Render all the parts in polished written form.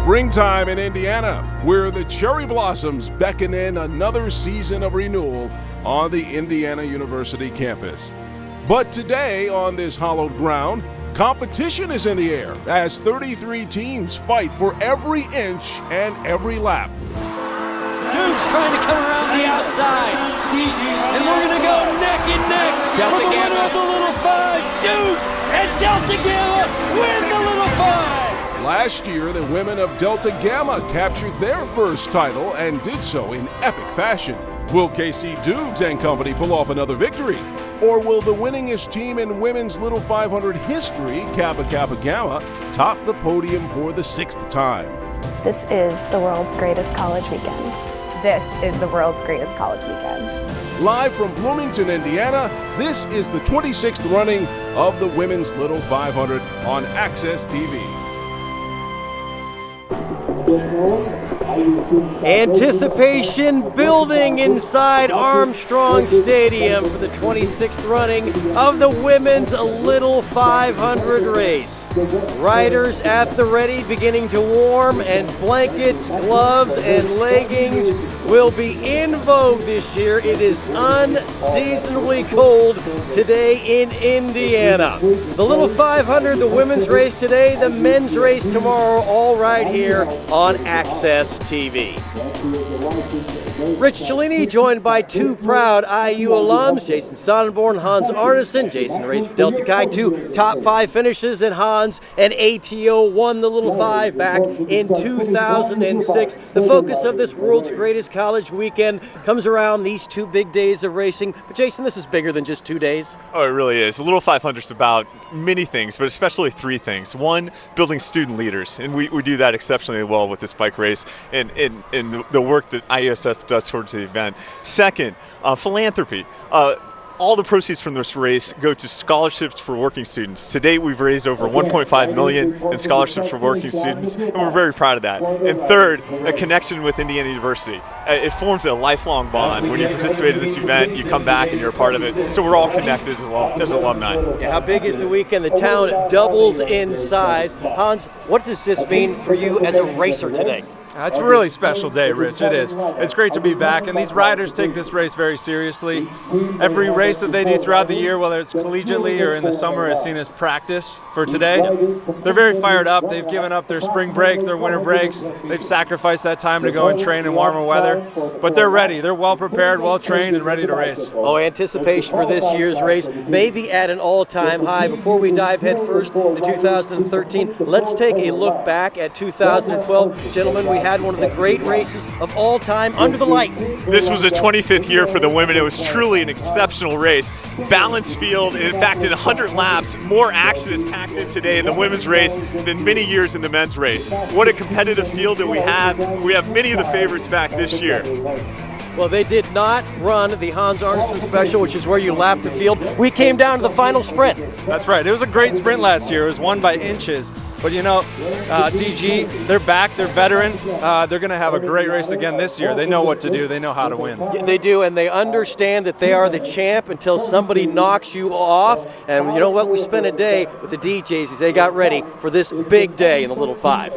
springtime in Indiana, where the cherry blossoms beckon in another season of renewal on the Indiana University campus. But today, on this hallowed ground, competition is in the air as 33 teams fight for every inch and every lap. Duke's trying to come around the outside, and we're going to go neck and neck for the winner of the Little Five. Dukes and Delta Gamma win the Little Five. Last year, the women of Delta Gamma captured their first title and did so in epic fashion. Will KC Dukes and company pull off another victory? Or will the winningest team in women's Little 500 history, Kappa Kappa Gamma, top the podium for the 6th time? This is the world's greatest college weekend. This is the world's greatest college weekend. Live from Bloomington, Indiana, this is the 26th running of the Women's Little 500 on Access TV. Anticipation building inside Armstrong Stadium for the 26th running of the Women's Little 500 race. Riders at the ready, beginning to warm, and blankets, gloves, and leggings will be in vogue this year. It is unseasonably cold today in Indiana. The Little 500, the women's race today, the men's race tomorrow, all right here on Access TV. Rich Cellini joined by two proud IU alums, Jason Sonnenborn, Hans Arneson. Jason raced for Delta Chi, 2 top 5 finishes, and Hans and ATO won the Little 5 back in 2006. The focus of this world's greatest college weekend comes around these 2 big days of racing. But Jason, this is bigger than just 2 days. Oh, it really is. The Little 500 is about many things, but especially 3 things. One, building student leaders, and we do that exceptionally well with this bike race and the work that IUSF does towards the event. Second, philanthropy. All the proceeds from this race go to scholarships for working students. To date, we've raised over $1.5 million in scholarships for working students, and we're very proud of that. And third, a connection with Indiana University. It forms a lifelong bond. When you participate in this event, you come back and you're a part of it. So we're all connected as alumni. Yeah, how big is the weekend? The town doubles in size. Hans, what does this mean for you as a racer today? It's a really special day, Rich. It is. It's great to be back, and these riders take this race very seriously. Every race that they do throughout the year, whether it's collegiately or in the summer, is seen as practice for today. They're very fired up. They've given up their spring breaks, their winter breaks. They've sacrificed that time to go and train in warmer weather, but they're ready. They're well prepared, well trained, and ready to race. Oh, anticipation for this year's race may be at an all-time high. Before we dive headfirst into 2013, let's take a look back at 2012. Gentlemen, we had one of the great races of all time under the lights. This was the 25th year for the women. It was truly an exceptional race. Balanced field. In fact, in 100 laps, more action is packed in today in the women's race than many years in the men's race. What a competitive field that we have. We have many of the favorites back this year. Well, they did not run the Hans Arneson Special, which is where you lap the field. We came down to the final sprint. That's right. It was a great sprint last year. It was won by inches. But you know, DG, they're back, they're veteran. They're going to have a great race again this year. They know what to do, they know how to win. They do, and they understand that they are the champ until somebody knocks you off. And you know what? We spent a day with the DJs as they got ready for this big day in the Little 5.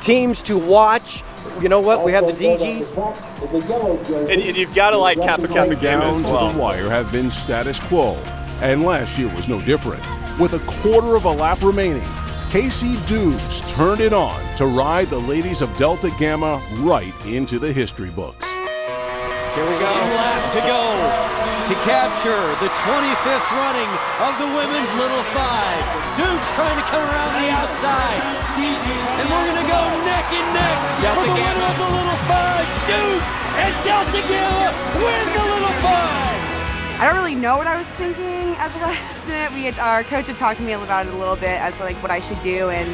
Teams to watch. You know what? We have the DGs. And you've got to like Kappa Kappa Gamma as well. To the wire have been status quo, and last year was no different. With a quarter of a lap remaining, KC Dukes turned it on to ride the ladies of Delta Gamma right into the history books. Here we go. One lap to go to capture the 25th running of the Women's Little 5. Dukes trying to come around the outside. And we're going to go neck and neck for the winner of the Little 5. Dukes and Delta Gamma win the Little 5. I don't really know what I was thinking at the last minute. Our coach had talked to me about it a little bit as to like what I should do, and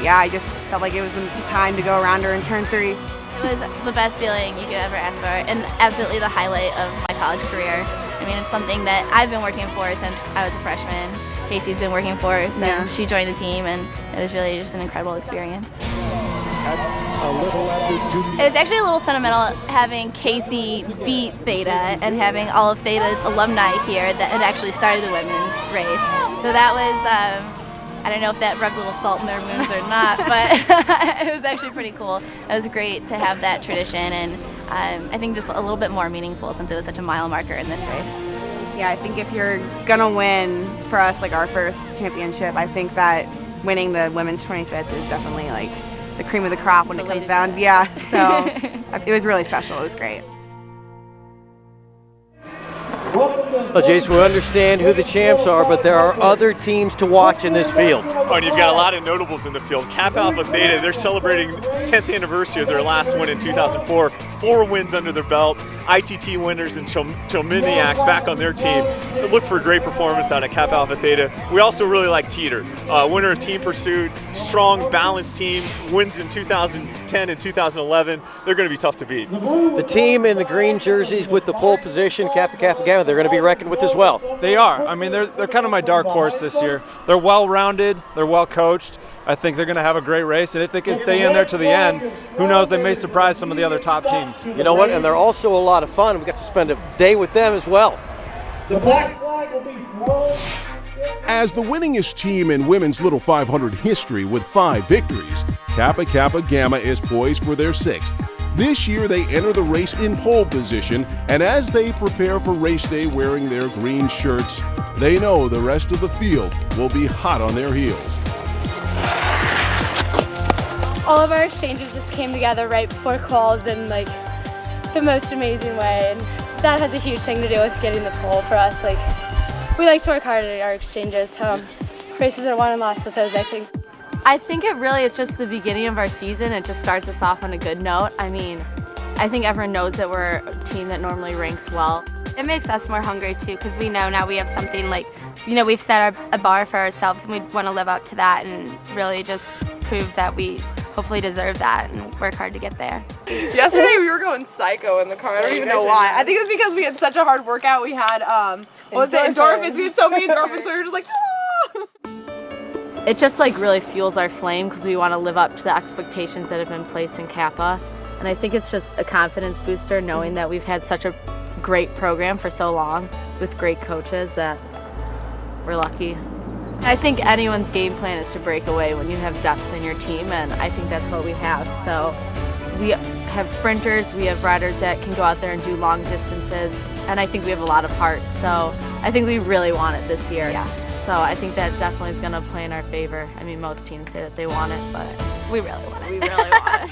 yeah, I just felt like it was the time to go around her in turn 3. It was the best feeling you could ever ask for, and absolutely the highlight of my college career. I mean, it's something that I've been working for since I was a freshman. Casey's been working for since she joined the team, and it was really just an incredible experience. It was actually a little sentimental having Casey beat Theta and having all of Theta's alumni here that had actually started the women's race. So that was I don't know if that rubbed a little salt in their wounds or not, but it was actually pretty cool. It was great to have that tradition, and I think just a little bit more meaningful since it was such a mile marker in this race. Yeah, I think if you're gonna win for us, like our first championship, I think that winning the women's 25th is definitely like the cream of the crop when it comes down. Yeah, so it was really special. It was great. Well, Jason, we understand who the champs are, but there are other teams to watch in this field. Oh, and you've got a lot of notables in the field. Kappa Alpha Theta, they're celebrating 10th anniversary of their last win in 2004. 4 wins under their belt. ITT winners and Chilminiac back on their team. Look for a great performance out of Kappa Alpha Theta. We also really like Teeter, winner of Team Pursuit, strong, balanced team, wins in 2010 and 2011. They're going to be tough to beat. The team in the green jerseys with the pole position, Kappa Kappa Gamma, they're going to be reckoned with as well. They are. I mean, they're kind of my dark horse this year. They're well-rounded. They're well-coached. I think they're going to have a great race, and if they can stay in there to the end, who knows, they may surprise some of the other top teams. You know what, and they're also a lot of fun. We got to spend a day with them as well. The black flag will be thrown. As the winningest team in women's Little 500 history with 5 victories, Kappa Kappa Gamma is poised for their 6th. This year they enter the race in pole position, and as they prepare for race day wearing their green shirts, they know the rest of the field will be hot on their heels. All of our exchanges just came together right before quals in like the most amazing way, and that has a huge thing to do with getting the pole for us. Like, we like to work hard at our exchanges. Races are won and lost with those, I think. I think it really is just the beginning of our season. It just starts us off on a good note. I mean, I think everyone knows that we're a team that normally ranks well. It makes us more hungry too, because we know now we have something like, you know, we've set a bar for ourselves, and we want to live up to that and really just prove that we hopefully deserve that and work hard to get there. Yesterday we were going psycho in the car. I don't even know why. I think it was because we had such a hard workout. We had, endorphins. We had so many endorphins, so we were just like, ah! It just like really fuels our flame because we want to live up to the expectations that have been placed in Kappa. And I think it's just a confidence booster knowing that we've had such a great program for so long with great coaches that we're lucky. I think anyone's game plan is to break away when you have depth in your team, and I think that's what we have. So we have sprinters, we have riders that can go out there and do long distances, and I think we have a lot of heart. So I think we really want it this year. Yeah. So I think that definitely is going to play in our favor. I mean, most teams say that they want it, but we really want it. We really want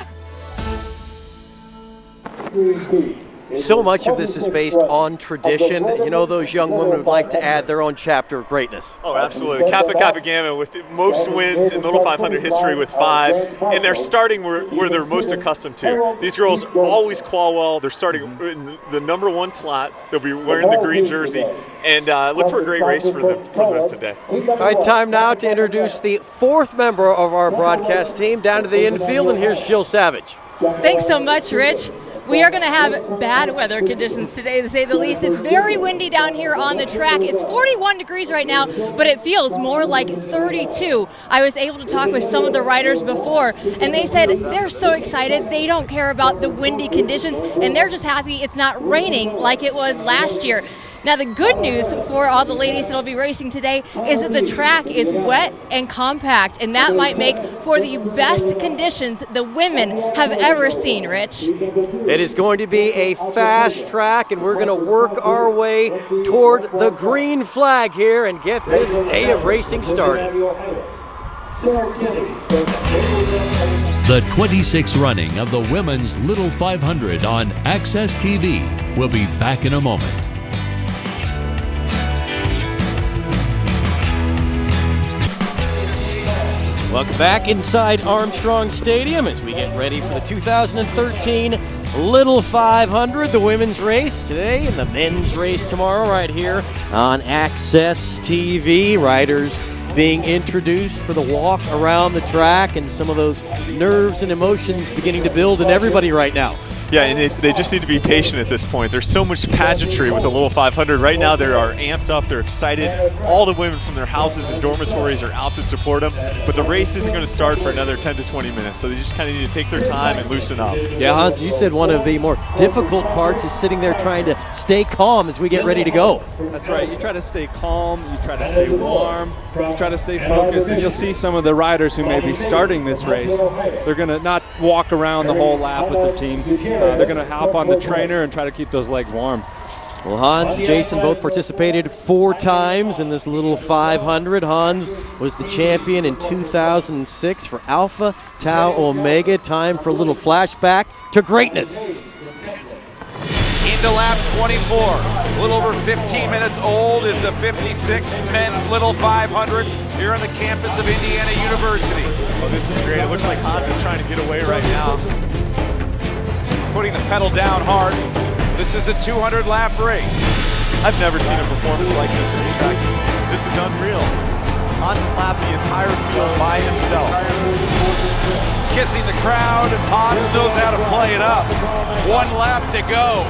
it. So much of this is based on tradition. You know, those young women would like to add their own chapter of greatness. Oh, absolutely. Kappa Kappa Gamma with the most wins in Little 500 history with 5, and they're starting where they're most accustomed to. These girls always qual well. They're starting in the number 1 slot. They'll be wearing the green jersey, and look for a great race for them today. All right, time now to introduce the 4th member of our broadcast team down to the infield, and here's Jill Savage. Thanks so much, Rich. We are going to have bad weather conditions today, to say the least. It's very windy down here on the track. It's 41 degrees right now, but it feels more like 32. I was able to talk with some of the riders before, and they said they're so excited. They don't care about the windy conditions, and they're just happy it's not raining like it was last year. Now, the good news for all the ladies that will be racing today is that the track is wet and compact, and that might make for the best conditions the women have ever seen, Rich. It is going to be a fast track, and we're going to work our way toward the green flag here and get this day of racing started. The 26th running of the Women's Little 500 on Access TV will be back in a moment. Welcome back inside Armstrong Stadium as we get ready for the 2013 Little 500, the women's race today and the men's race tomorrow right here on Access TV. Riders being introduced for the walk around the track, and some of those nerves and emotions beginning to build in everybody right now. Yeah, and they just need to be patient at this point. There's so much pageantry with the Little 500. Right now they are amped up, they're excited. All the women from their houses and dormitories are out to support them, but the race isn't going to start for another 10 to 20 minutes, so they just kind of need to take their time and loosen up. Yeah, Hans, you said one of the more difficult parts is sitting there trying to stay calm as we get ready to go. That's right. You try to stay calm, you try to stay warm, you try to stay focused, and you'll see some of the riders who may be starting this race. They're going to not walk around the whole lap with the team. They're going to hop on the trainer and try to keep those legs warm. Well, Hans and Jason both participated 4 times in this Little 500. Hans was the champion in 2006 for Alpha Tau Omega. Time for a little flashback to greatness. Into lap 24, a little over 15 minutes old is the 56th Men's Little 500 here on the campus of Indiana University. Oh, this is great. It looks like Hans is trying to get away right now. Putting the pedal down hard. This is a 200-lap race. I've never seen a performance like this in the track. This is unreal. Hans has lapped the entire field by himself. Kissing the crowd, Hans knows how to play it up. 1 lap to go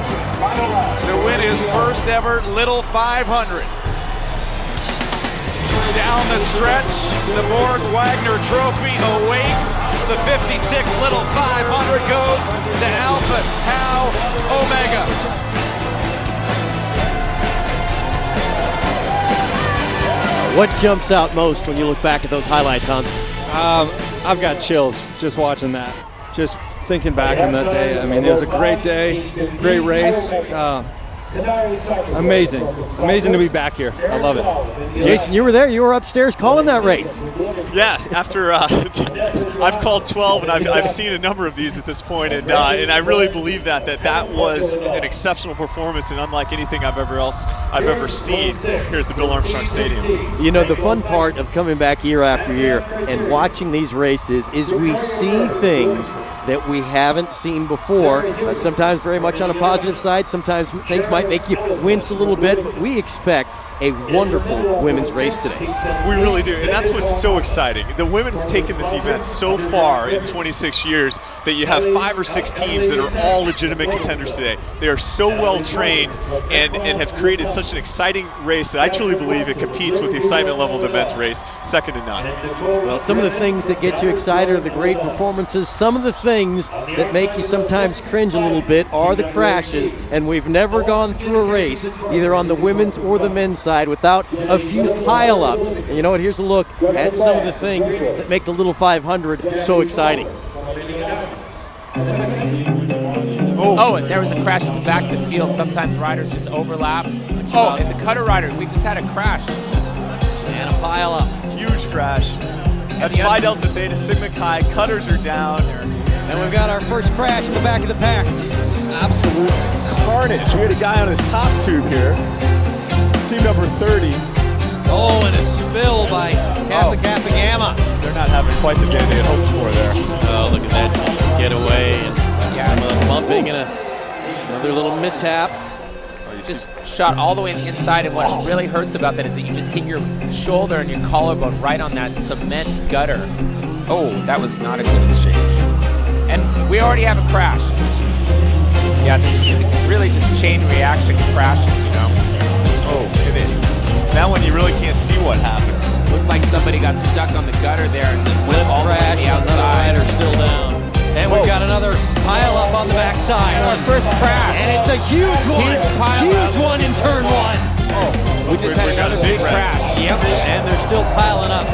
to win his first ever Little 500. Down the stretch, the Borg Wagner Trophy awaits. The 56 Little 500 goes to Alpha Tau Omega. What jumps out most when you look back at those highlights, Hans? I've got chills just watching that. Just thinking back on that day. I mean, it was a great day, great race. Amazing. Amazing to be back here. I love it. Jason, you were there. You were upstairs calling that race. Yeah, after I've called 12 and I've seen a number of these at this point, and I really believe that was an exceptional performance and unlike anything I've ever seen here at the Bill Armstrong Stadium. You know, the fun part of coming back year after year and watching these races is we see things that we haven't seen before. Sometimes very much on a positive side. Sometimes things might make you wince a little bit, but we expect a wonderful women's race today. We really do, and that's what's so exciting. The women have taken this event so far in 26 years that you have 5 or 6 teams that are all legitimate contenders today. They are so well trained and have created such an exciting race that I truly believe it competes with the excitement level of the men's race, second to none. Well, some of the things that get you excited are the great performances. Some of the things that make you sometimes cringe a little bit are the crashes, and we've never gone through a race, either on the women's or the men's side, without a few pile-ups. And you know what? Here's a look at some of the things that make the Little 500 so exciting. Oh, and there was a crash at the back of the field. Sometimes riders just overlap. Oh, and the cutter rider, we just had a crash. And a pile-up. Huge crash. That's Phi Delta Theta Sigma Chi. Cutters are down. And we've got our first crash in the back of the pack. Absolute carnage. We had a guy on his top tube here. Team number 30. Oh, and a spill by Kappa Kappa Gamma. They're not having quite the day they had hoped for there. Oh, look at that. Just get away. And some of the bumping and another little mishap. Just shot all the way inside, and what really hurts about that is that you just hit your shoulder and your collarbone right on that cement gutter. Oh, that was not a good exchange. And we already have a crash. Yeah, really just chain reaction crashes, you know. Oh, and then that one you really can't see what happened. Looked like somebody got stuck on the gutter there and just went all the way to the outside. Rider still down. And we've got another pile up on the backside. Our first crash. And it's a huge one. Huge one in turn 1. Oh, we just had another big crash. Yep, and they're still piling up.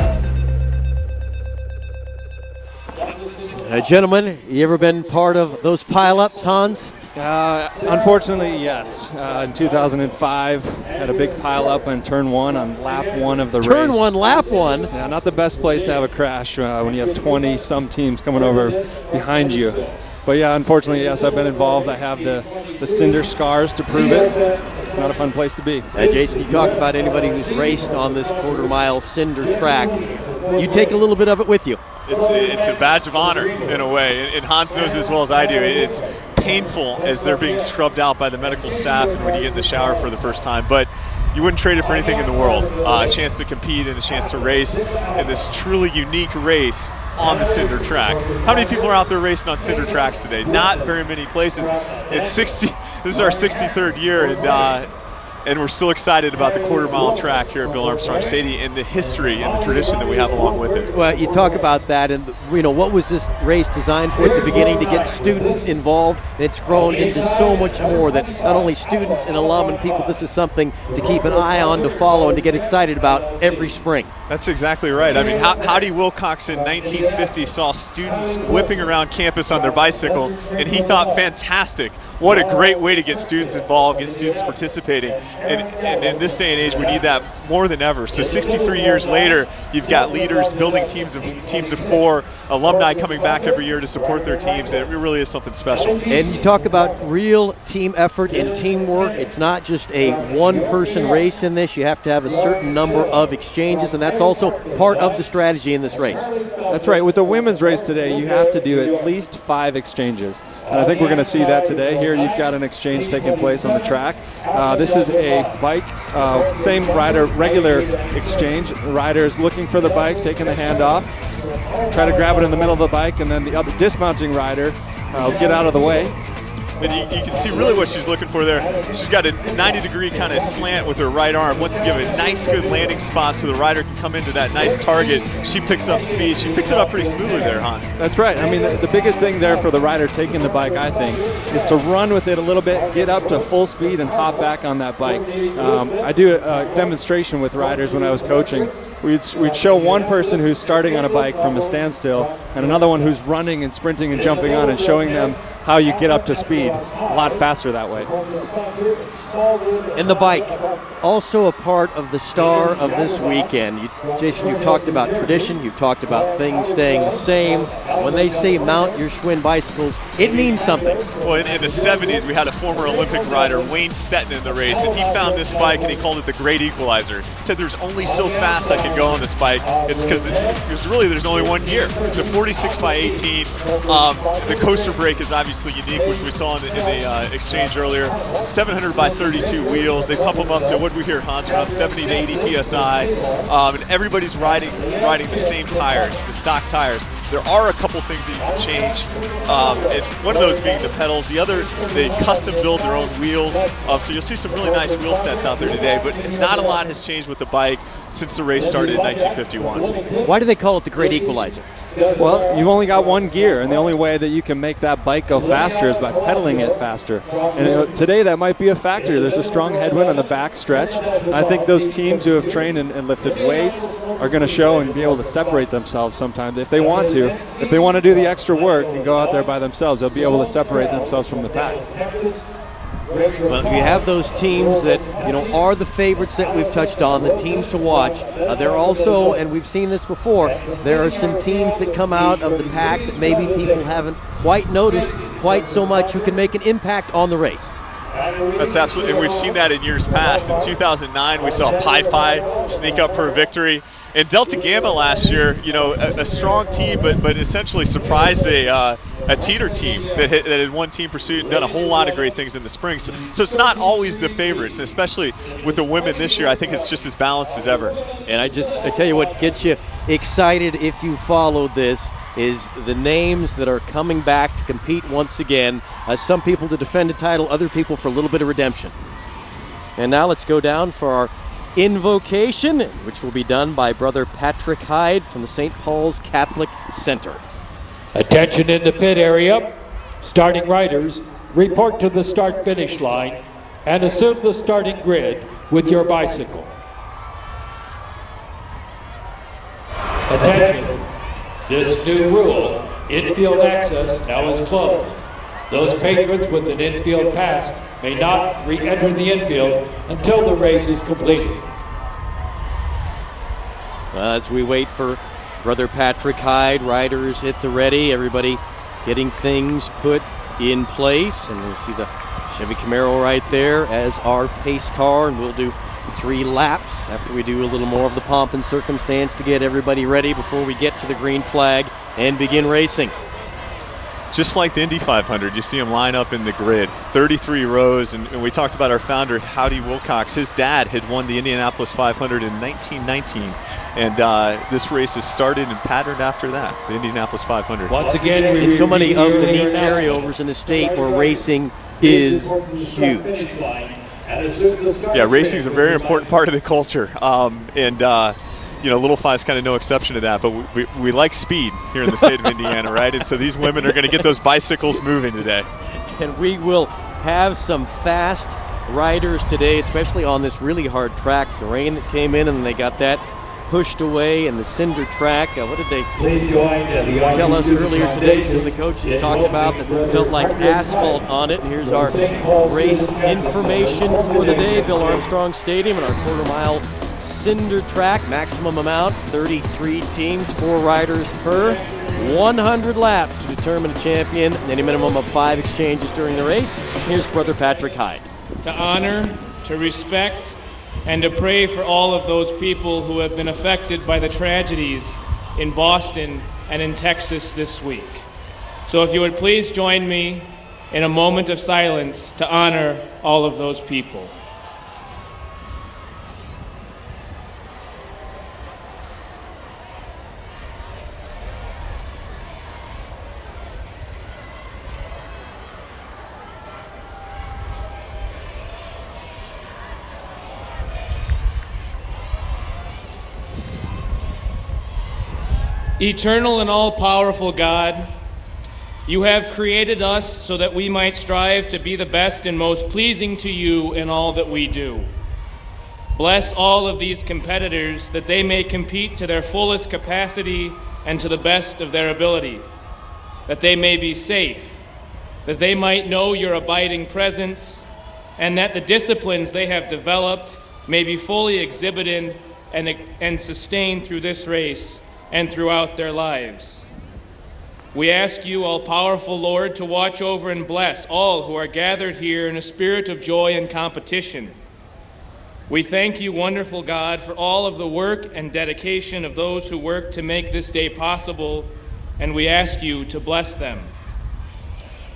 Gentlemen, you ever been part of those pile-ups, Hans? Unfortunately, yes. In 2005, had a big pile up on turn 1 on lap 1 of the race. Turn 1, lap 1? Yeah, not the best place to have a crash when you have 20-some teams coming over behind you. But yeah, unfortunately, yes, I've been involved. I have the cinder scars to prove it. It's not a fun place to be. Jason, you talk about anybody who's raced on this quarter-mile cinder track. You take a little bit of it with you. It's a badge of honor in a way, and Hans knows as well as I do. It's painful as they're being scrubbed out by the medical staff and when you get in the shower for the first time, but you wouldn't trade it for anything in the world. A chance to compete and a chance to race in this truly unique race on the cinder track. How many people are out there racing on cinder tracks today? Not very many places. This is our 63rd year, and we're still excited about the quarter-mile track here at Bill Armstrong Stadium and the history and the tradition that we have along with it. Well, you talk about that, and what was this race designed for at the beginning? To get students involved, and it's grown into so much more that not only students and alum and people, this is something to keep an eye on, to follow, and to get excited about every spring. That's exactly right. I mean, Howdy Wilcox in 1950 saw students whipping around campus on their bicycles, and he thought, fantastic. What a great way to get students involved, get students participating. And in this day and age, we need that more than ever. So 63 years later, you've got leaders building teams of 4, alumni coming back every year to support their teams, and it really is something special. And you talk about real team effort and teamwork. It's not just a one-person race in this. You have to have a certain number of exchanges, and that's also part of the strategy in this race. That's right. With the women's race today, you have to do at least 5 exchanges. And I think we're going to see that today. Here you've got an exchange taking place on the track. This is a bike, same rider, regular exchange. The rider is looking for the bike, taking the hand off, try to grab it in the middle of the bike, and then the other dismounting rider will get out of the way. And you can see really what she's looking for there. She's got a 90-degree kind of slant with her right arm. Wants to give a nice, good landing spot so the rider can come into that nice target. She picks up speed. She picked it up pretty smoothly there, Hans. That's right. I mean, the biggest thing there for the rider taking the bike, I think, is to run with it a little bit, get up to full speed, and hop back on that bike. I do a demonstration with riders when I was coaching. We'd show one person who's starting on a bike from a standstill and another one who's running and sprinting and jumping on, and showing them how you get up to speed a lot faster that way. And the bike, also a part of the star of this weekend. Jason, you've talked about tradition, you've talked about things staying the same. When they say mount your Schwinn bicycles, it means something. Well, in the 70s, we had a former Olympic rider, Wayne Stetton, in the race, and he found this bike and he called it the Great Equalizer. He said, there's only so fast I can go on this bike. It's because there's only one gear. It's a 46 by 18. The coaster brake is obviously unique, which we saw in the exchange earlier. 700 by 32 wheels. They pump them up to, what do we hear, Hans, around 70 to 80 PSI. And everybody's riding the same tires, the stock tires. There are a couple things that you can change. And one of those being the pedals. The other, they custom build their own wheels. So you'll see some really nice wheel sets out there today, but not a lot has changed with the bike since the race started in 1951. Why do they call it the Great Equalizer? Well, you've only got one gear, and the only way that you can make that bike go faster is by pedaling it faster. And today that might be a factor. There's a strong headwind on the back stretch. I think those teams who have trained and lifted weights are going to show and be able to separate themselves sometimes if they want to. If they want to do the extra work and go out there by themselves, they'll be able to separate themselves from the pack. Well, you have those teams that are the favorites that we've touched on, the teams to watch. There are also, and we've seen this before, there are some teams that come out of the pack that maybe people haven't quite noticed quite so much, who can make an impact on the race. That's absolutely, and we've seen that in years past. In 2009, we saw Pi Phi sneak up for a victory. And Delta Gamma last year, a strong team, but essentially surprised a Teeter team that had won Team Pursuit and done a whole lot of great things in the spring. So it's not always the favorites, especially with the women this year. I think it's just as balanced as ever. And I tell you what gets you excited if you follow this is the names that are coming back to compete once again. Some people to defend a title, other people for a little bit of redemption. And now let's go down for our invocation, which will be done by Brother Patrick Hyde from the St. Paul's Catholic Center. Attention in the pit area. Starting riders, report to the start-finish line and assume the starting grid with your bicycle. Attention. This new rule, infield access now is closed. Those patrons with an infield pass may not re-enter the infield until the race is completed. As we wait for Brother Patrick Hyde, riders at the ready, everybody getting things put in place. And we'll see the Chevy Camaro right there as our pace car, and we'll do 3 laps after we do a little more of the pomp and circumstance to get everybody ready before we get to the green flag and begin racing. just like the Indy 500, you see them line up in the grid, 33 rows, and we talked about our founder, Howdy Wilcox. His dad had won the Indianapolis 500 in 1919, and this race has started and patterned after that, the Indianapolis 500. Once again, and so many of the neat carryovers in the state where racing is huge. Yeah, racing is a very important part of the culture, you know, Little Five's kind of no exception to that, but we like speed here in the state of Indiana, right? And so these women are going to get those bicycles moving today. And we will have some fast riders today, especially on this really hard track. The rain that came in and they got that pushed away, and the cinder track. What did they tell us earlier today? Some of the coaches talked about that it felt like asphalt on it. And here's our race information for the day. Bill Armstrong Stadium and our quarter-mile cinder track. Maximum amount, 33 teams, 4 riders per. 100 laps to determine a champion, and any minimum of 5 exchanges during the race. Here's Brother Patrick Hyde. To honor, to respect, and to pray for all of those people who have been affected by the tragedies in Boston and in Texas this week. So if you would please join me in a moment of silence to honor all of those people. Eternal and all-powerful God, you have created us so that we might strive to be the best and most pleasing to you in all that we do. Bless all of these competitors that they may compete to their fullest capacity and to the best of their ability, that they may be safe, that they might know your abiding presence, and that the disciplines they have developed may be fully exhibited and sustained through this race and throughout their lives. We ask you, all-powerful Lord, to watch over and bless all who are gathered here in a spirit of joy and competition. We thank you, wonderful God, for all of the work and dedication of those who work to make this day possible, and we ask you to bless them.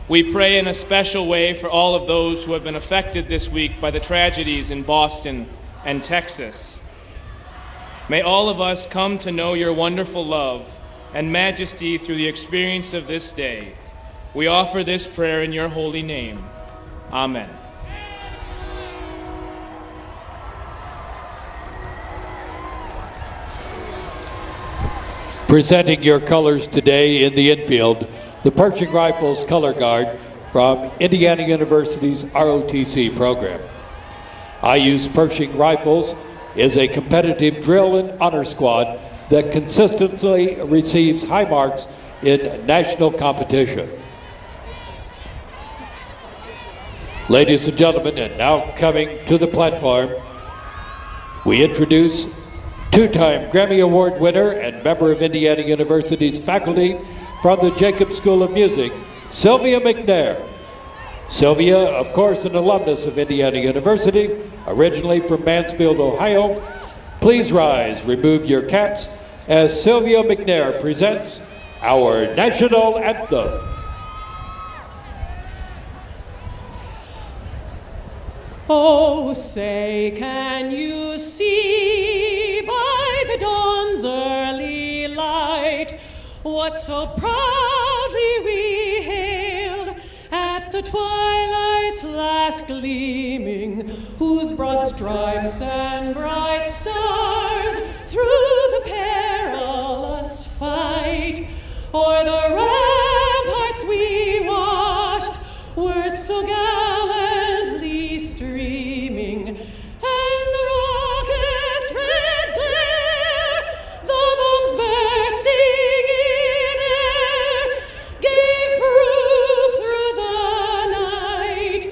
We pray in a special way for all of those who have been affected this week by the tragedies in Boston and Texas. May all of us come to know your wonderful love and majesty through the experience of this day. We offer this prayer in your holy name. Amen. Presenting your colors today in the infield, the Pershing Rifles Color Guard from Indiana University's ROTC program. I Use Pershing Rifles is a competitive drill and honor squad that consistently receives high marks in national competition. Ladies and gentlemen, and now coming to the platform, we introduce two-time Grammy Award winner and member of Indiana University's faculty from the Jacobs School of Music, Sylvia McNair. Sylvia, of course, an alumnus of Indiana University, originally from Mansfield, Ohio. Please rise, remove your caps, as Sylvia McNair presents our national anthem. Oh, say, can you see by the dawn's early light what so proudly we hailed at the twilight's last gleaming, whose broad stripes and bright stars through the perilous fight o'er the ramparts we watched were so gallantly streaming, and the rocket's red glare, the bombs bursting in air, gave proof through the night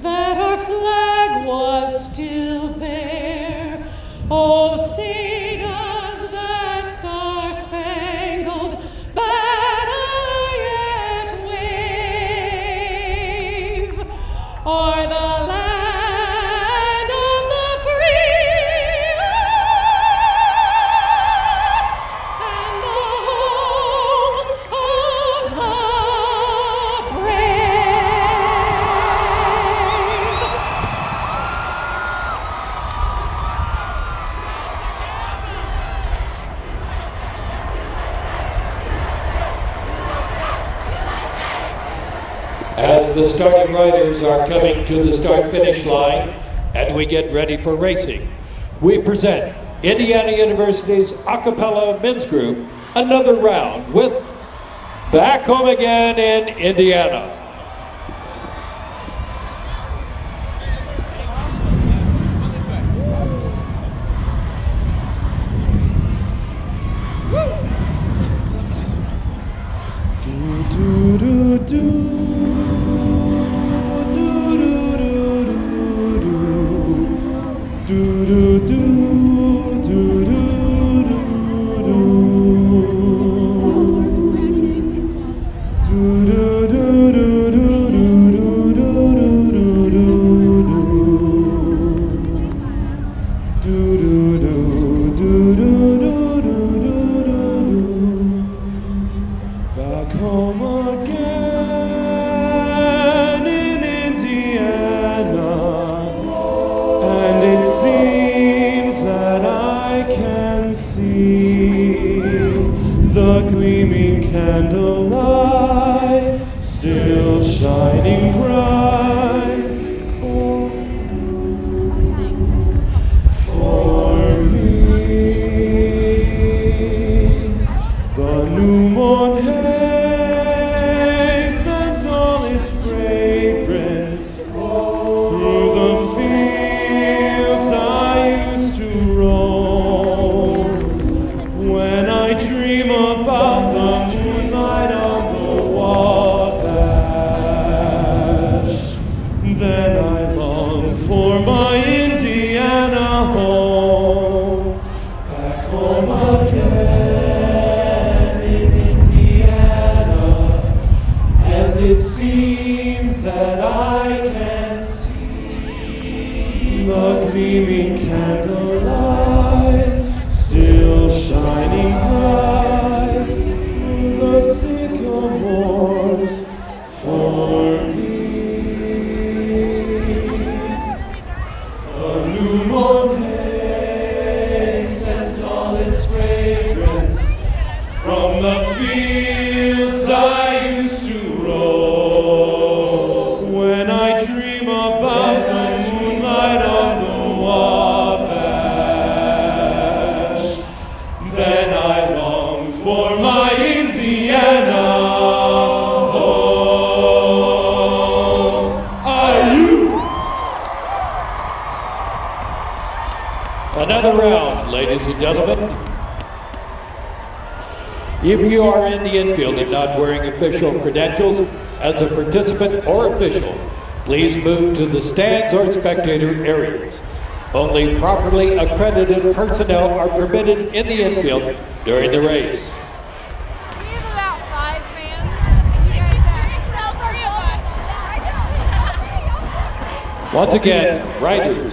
that our flag was still there. Oh, say does As the starting riders are coming to the start-finish line and we get ready for racing, we present Indiana University's a cappella men's group, Another Round, with Back Home Again in Indiana. Back home again in Indiana, and it seems that I can see the gleaming candlelight still shining bright for me. The new morn sends all its fragrance through the fields I used to roam. When I dream about the moonlight on the Wabash, then I long for my Indiana home. Back home again in Indiana, and it seems that I can see the gleaming candlelight still shining bright through the sycamores for me. The new morn sends all its fragrance from the fields I used to roam. When I dream about the moonlight on the Wabash, then I long for my Indiana home. Are you? Another round, ladies and gentlemen. If you are in the infield and not wearing official credentials as a participant or official, please move to the stands or spectator areas. Only properly accredited personnel are permitted in the infield during the race. Once again, riders,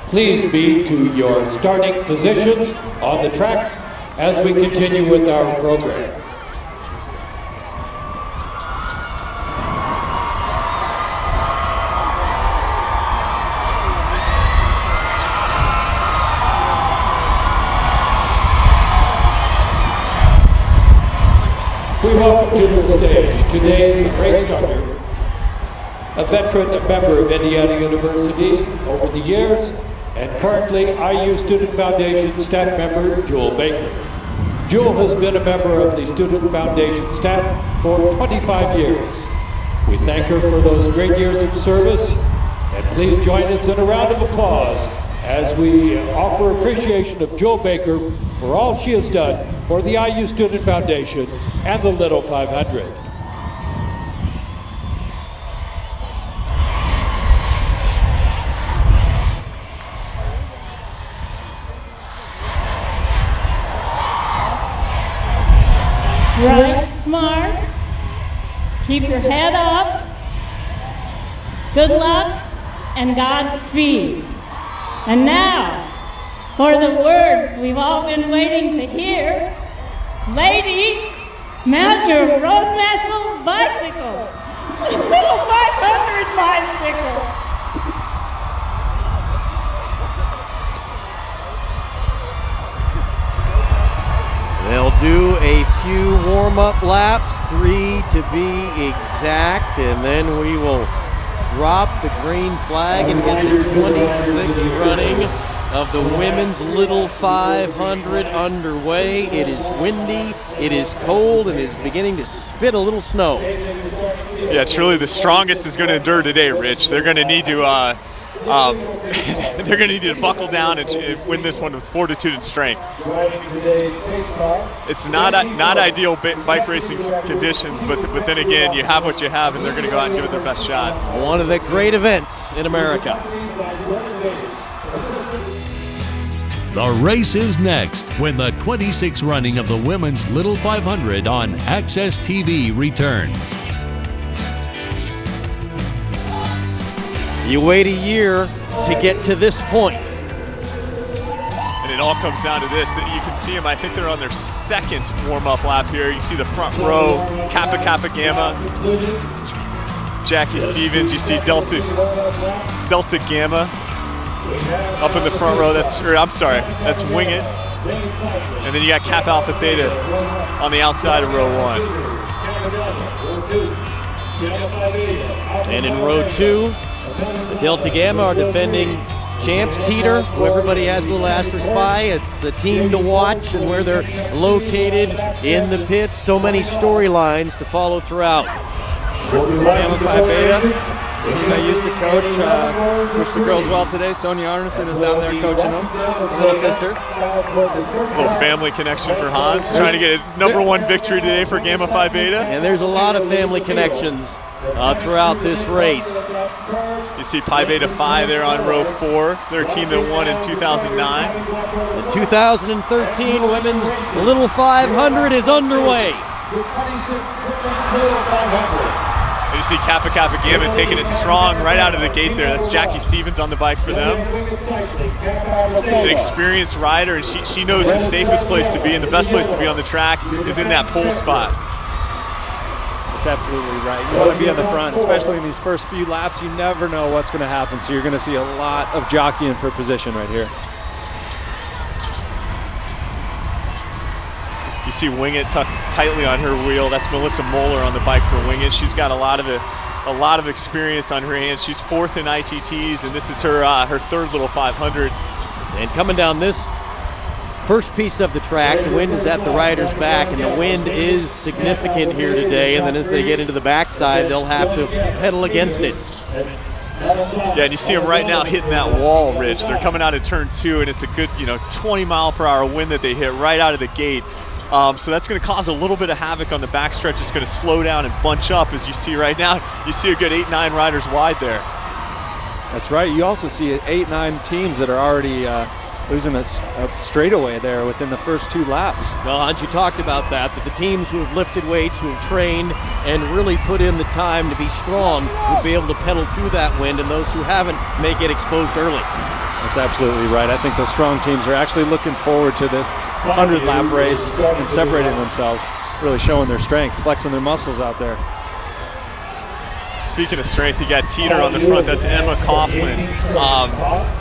please be to your starting positions on the track as we continue with our program. We welcome to the stage today's race starter, a veteran, a member of Indiana University over the years, and currently IU Student Foundation staff member, Jewel Baker. Jewel has been a member of the Student Foundation staff for 25 years. We thank her for those great years of service, and please join us in a round of applause as we offer appreciation of Jewel Baker for all she has done for the IU Student Foundation and the Little 500. Ride smart, keep your head up, good luck, and Godspeed. And now, for the words we've all been waiting to hear, ladies, mount your road muscle bicycles, Little 500 bicycles. They'll They'll do a few warm-up laps, 3 to be exact, and then we will drop the green flag and get the 26th running of the women's Little 500 underway. It is windy, it is cold, and it is beginning to spit a little snow. Yeah, truly the strongest is going to endure today, Rich. They're going to need to they're going to need to buckle down and win this one with fortitude and strength. It's not ideal bike racing conditions, but then again, you have what you have, and they're going to go out and give it their best shot. One of the great events in America. The race is next when the 26th running of the women's Little 500 on Access TV returns. You wait a year to get to this point. And it all comes down to this, that you can see them, I think they're on their second warm-up lap here. You see the front row, Kappa Kappa Gamma, Jackie Stevens, you see Delta Gamma up in the front row, that's Wing It. And then you got Kappa Alpha Theta on the outside of row 1. And in row 2, the Delta Gamma are defending champs, Teeter, who everybody has a little asterisk by. It's a team to watch and where they're located in the pits. So many storylines to follow throughout. Gamma Phi Beta, team I used to coach. Wish the girls well today. Sonia Arneson is down there coaching them, my little sister. Little family connection for Hans, trying to get a #1 victory today for Gamma Phi Beta. And there's a lot of family connections throughout this race. You see Pi Beta Phi there on row 4. They're a team that won in 2009. The 2013 Women's Little 500 is underway. And you see Kappa Kappa Gamma taking it strong right out of the gate there. That's Jackie Stevens on the bike for them. An experienced rider, and she knows the safest place to be and the best place to be on the track is in that pole spot. That's absolutely right. You want to be on the front, especially in these first few laps. You never know what's going to happen, so you're going to see a lot of jockeying for position right here. You see Wing It tucked tightly on her wheel. That's Melissa Moeller on the bike for Wing It. She's got a lot of experience on her hands. She's 4th in ITTs, and this is her 3rd Little 500. And coming down this first piece of the track, the wind is at the rider's back, and the wind is significant here today. And then as they get into the backside, they'll have to pedal against it. Yeah, and you see them right now hitting that wall, Rich. They're coming out of turn 2, and it's a good 20-mile-per-hour wind that they hit right out of the gate. So that's going to cause a little bit of havoc on the backstretch. It's going to slow down and bunch up, as you see right now. You see a good 8-9 riders wide there. That's right. You also see 8-9 teams that are already losing a straightaway there within the first 2 laps. Well, Hans, you talked about that the teams who have lifted weights, who have trained and really put in the time to be strong will be able to pedal through that wind, and those who haven't may get exposed early. That's absolutely right. I think those strong teams are actually looking forward to this 100-lap race and separating themselves, really showing their strength, flexing their muscles out there. Speaking of strength, you got Teeter on the front. That's Emma Coughlin.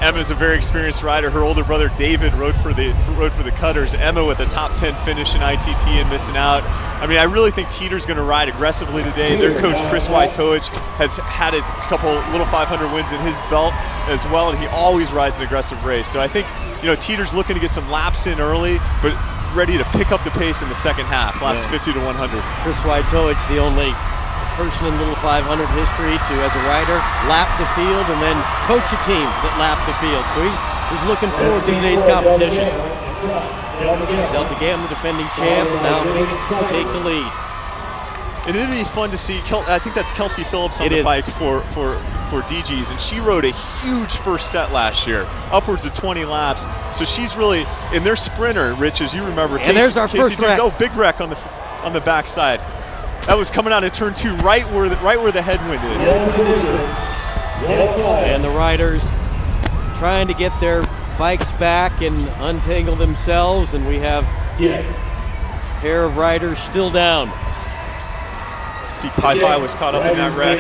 Emma's a very experienced rider. Her older brother David rode for the Cutters. Emma with a top 10 finish in ITT and missing out. I mean, I really think Teeter's going to ride aggressively today. Their coach Chris Wojtowicz has had his couple Little 500 wins in his belt as well, and he always rides an aggressive race. So I think Teeter's looking to get some laps in early, but ready to pick up the pace in the second half, laps 50 to 100. Chris Wojtowicz, the only person in Little 500 history to, as a rider, lap the field and then coach a team that lapped the field. So he's looking forward to today's competition. Delta Gamma, the defending champs, now take the lead. And it'd be fun to see. I think that's Kelsey Phillips on the bike for DGs, and she rode a huge first set last year, upwards of 20 laps. So she's really in their sprinter, Rich, as you remember. And there's our first wreck. Oh, big wreck on the backside. That was coming out of turn 2, right where the headwind is. And the riders trying to get their bikes back and untangle themselves, and we have a pair of riders still down. See, Pi Phi was caught up in that wreck.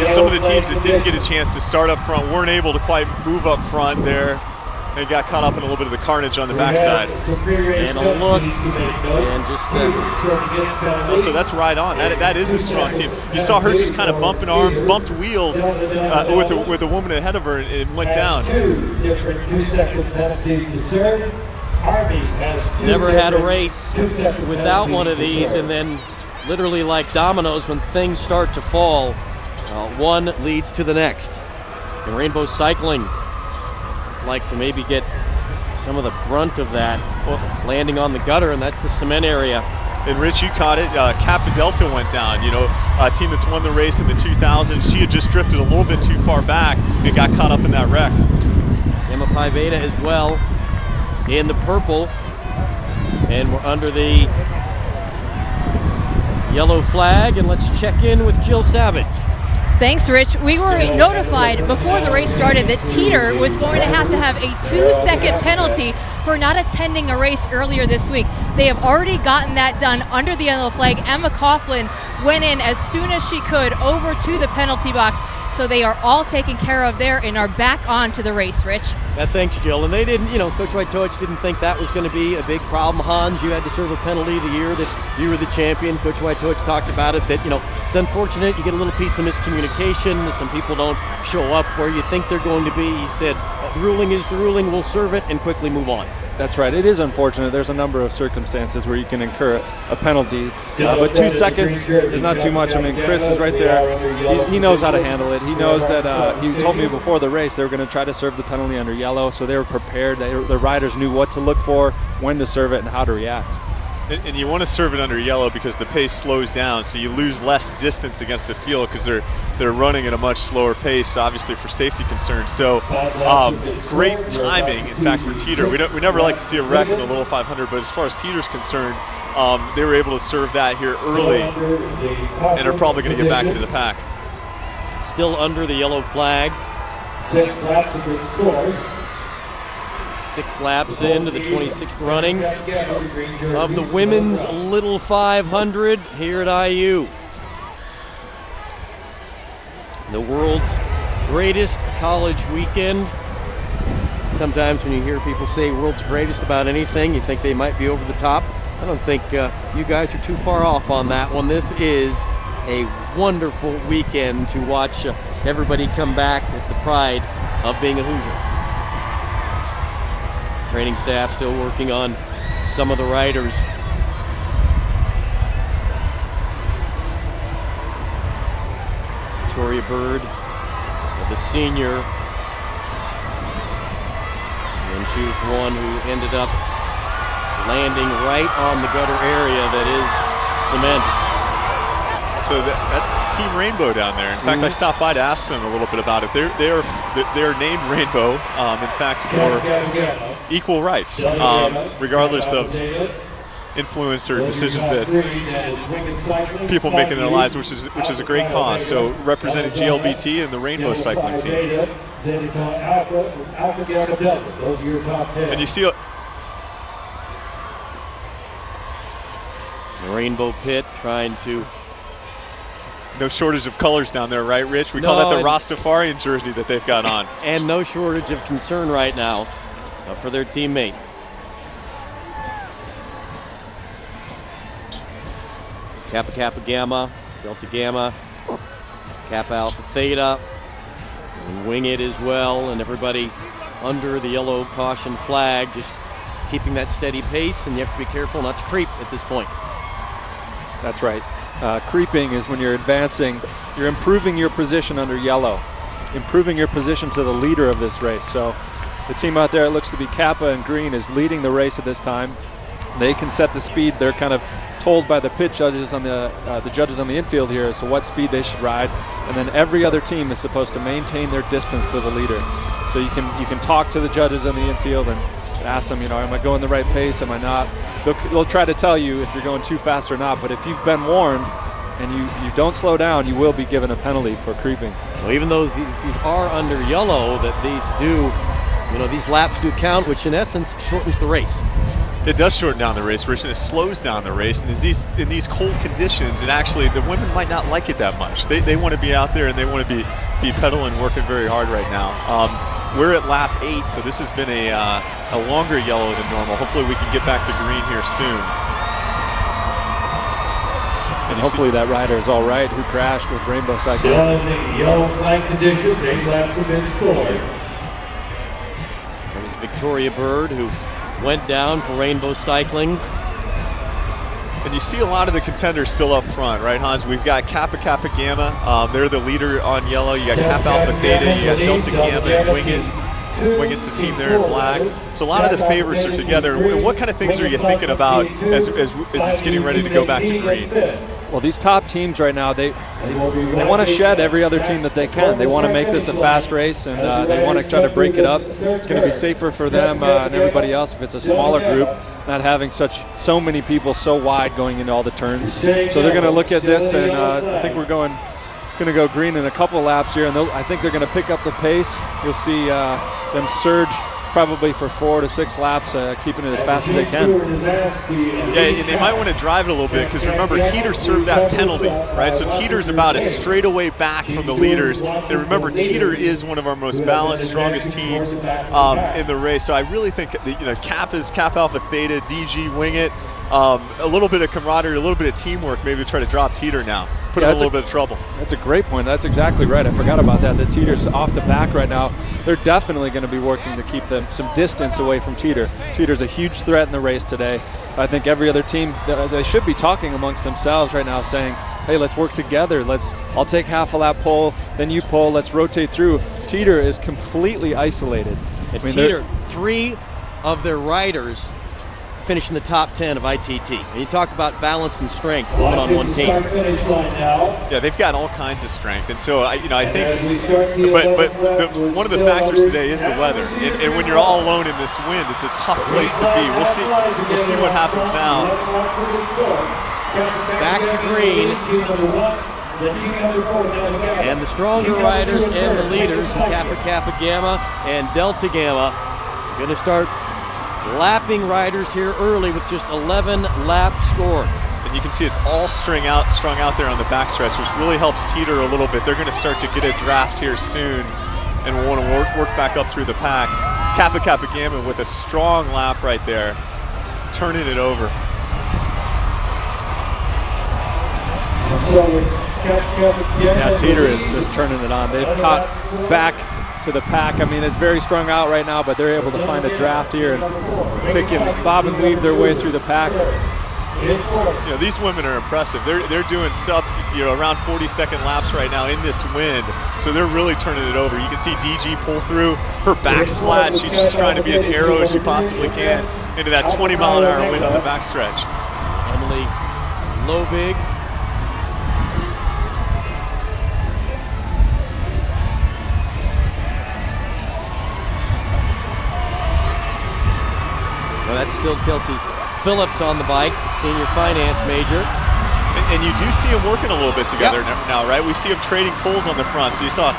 Some of the teams that didn't get a chance to start up front weren't able to quite move up front there. and got caught up in a little bit of the carnage on the backside. And a look, and just... So that's right on. That is a strong team. You saw her just kind of bumping arms, bumped wheels with a woman ahead of her, and it went down. Never had a race without one of these, and then literally like dominoes, when things start to fall, one leads to the next. And Rainbow Cycling would like to maybe get some of the brunt of that, landing on the gutter, and that's the cement area. And Rich, you caught it. Kappa Delta went down. You know, a team that's won the race in the 2000s. She had just drifted a little bit too far back and got caught up in that wreck. Gamma Pi Beta as well in the purple, and we're under the yellow flag, and let's check in with Jill Savage. Thanks, Rich. We were notified before the race started that Teeter was going to have a 2-second penalty for not attending a race earlier this week. They have already gotten that done under the yellow flag. Emma Coughlin went in as soon as she could over to the penalty box, so they are all taken care of there and are back on to the race, Rich. Thanks, Jill. And they didn't, Coach Wojtowicz didn't think that was going to be a big problem. Hans, you had to serve a penalty the year that you were the champion. Coach Wojtowicz talked about it, that, it's unfortunate. You get a little piece of miscommunication. Some people don't show up where you think they're going to be. He said, the ruling is the ruling. We'll serve it and quickly move on. That's right. It is unfortunate. There's a number of circumstances where you can incur a penalty, but 2 seconds is not too much. I mean, Chris is right there. He knows how to handle it. He knows that he told me before the race they were going to try to serve the penalty under yellow, so they were prepared. The riders knew what to look for, when to serve it, and how to react. And you want to serve it under yellow because the pace slows down, so you lose less distance against the field because they're running at a much slower pace, obviously for safety concerns. So great timing, in fact, for Teeter. We never like to see a wreck in the little 500, but as far as Teeter's concerned, they were able to serve that here early and are probably going to get back into the pack. Still under the yellow flag. 6 laps have been scored. 6 laps into the 26th running of the women's Little 500 here at IU. The world's greatest college weekend. Sometimes when you hear people say world's greatest about anything, you think they might be over the top. I don't think you guys are too far off on that one. This is a wonderful weekend to watch everybody come back with the pride of being a Hoosier. Training staff still working on some of the riders. Victoria Bird, the senior, and she was the one who ended up landing right on the gutter area that is cement. So that's Team Rainbow down there. In fact, I stopped by to ask them a little bit about it. They're named Rainbow, in fact, for equal rights, regardless of influence or decisions that people make in their lives, which is a great cause. So representing GLBT and the Rainbow Cycling Team. And you see the Rainbow Pit trying to... No shortage of colors down there, right, Rich? We call that the Rastafarian jersey that they've got on. And no shortage of concern right now for their teammate. Kappa Kappa Gamma, Delta Gamma, Kappa Alpha Theta, and Wing It as well, and everybody under the yellow caution flag, just keeping that steady pace, and you have to be careful not to creep at this point. That's right. Creeping is when you're advancing, you're improving your position under yellow, improving your position to the leader of this race. So the team out there, it looks to be Kappa and Green, is leading the race at this time. They can set the speed. They're kind of told by the pit judges on the judges on the infield here as to what speed they should ride, and then every other team is supposed to maintain their distance to the leader. So you can talk to the judges on the infield and ask them, am I going the right pace? Am I not? They'll try to tell you if you're going too fast or not, but if you've been warned and you don't slow down, you will be given a penalty for creeping. Well, even though these are under yellow, that these do, these laps do count, which in essence shortens the race. It does shorten down the race, Rich, and it slows down the race. And in these cold conditions, and actually the women might not like it that much. They want to be out there and they want to be pedaling, working very hard right now. we're at lap 8, so this has been a longer yellow than normal. Hopefully we can get back to green here soon. And hopefully that rider is all right who crashed with Rainbow Cycling. Yellow flag conditions, 8 laps have been scored. There's Victoria Bird, who went down for Rainbow Cycling. And you see a lot of the contenders still up front, right, Hans? We've got Kappa Kappa Gamma. They're the leader on yellow. You got Kappa Alpha Theta. You got Delta Gamma and Wingit. Wingit's the team there in black. So a lot of the favorites are together. What kind of things are you thinking about as it's getting ready to go back to green? Well, these top teams right now, they want to shed every other team that they can. They want to make this a fast race, and they want to try to break it up. It's going to be safer for them and everybody else if it's a smaller group, not having so many people so wide going into all the turns. So they're going to look at this, and I think we're going to go green in a couple laps here, and I think they're going to pick up the pace. You'll see them surge probably for 4 to 6 laps, keeping it as fast as they can. Yeah, and they might want to drive it a little bit, because remember, Teeter served that penalty, right? So Teeter's about as straight away back from the leaders. And remember, Teeter is one of our most balanced, strongest teams in the race. So I really think that, Kappa's Kappa Alpha Theta, DG, Wingit, a little bit of camaraderie, a little bit of teamwork, maybe to try to drop Teeter now. Put him in a little bit of trouble. That's a great point. That's exactly right. I forgot about that. The Teeter's off the back right now. They're definitely going to be working to keep them some distance away from Teeter. Teeter's a huge threat in the race today. I think every other team, they should be talking amongst themselves right now, saying, hey, let's work together. I'll take half a lap pole, then you pole, let's rotate through. Teeter is completely isolated. And Teeter, 3 of their riders finish in the top 10 of ITT. And you talk about balance and strength put on one team. Yeah, they've got all kinds of strength, and so I think. But one of the factors today is the weather, and when you're all alone in this wind, it's a tough place to be. We'll see what happens now. Back to green. And the stronger riders and the leaders, Kappa Kappa Gamma and Delta Gamma, are going to start lapping riders here early with just 11 laps scored. And you can see it's all strung out there on the backstretch, which really helps Teeter a little bit. They're going to start to get a draft here soon, and we'll want to work back up through the pack. Kappa Kappa Gamma with a strong lap right there, turning it over. Yeah, Teeter is just turning it on. They've caught back to the pack. I mean, it's very strung out right now, but they're able to find a draft here and pick and bob and weave their way through the pack. These women are impressive. They're doing around 40-second laps right now in this wind, so they're really turning it over. You can see DG pull through. Her back's flat. She's just trying to be as arrow as she possibly can into that 20-mile-an-hour wind on the backstretch. Emily Lobig. That's still Kelsey Phillips on the bike, the senior finance major. And you do see them working a little bit together now, right? We see them trading pulls on the front. So you saw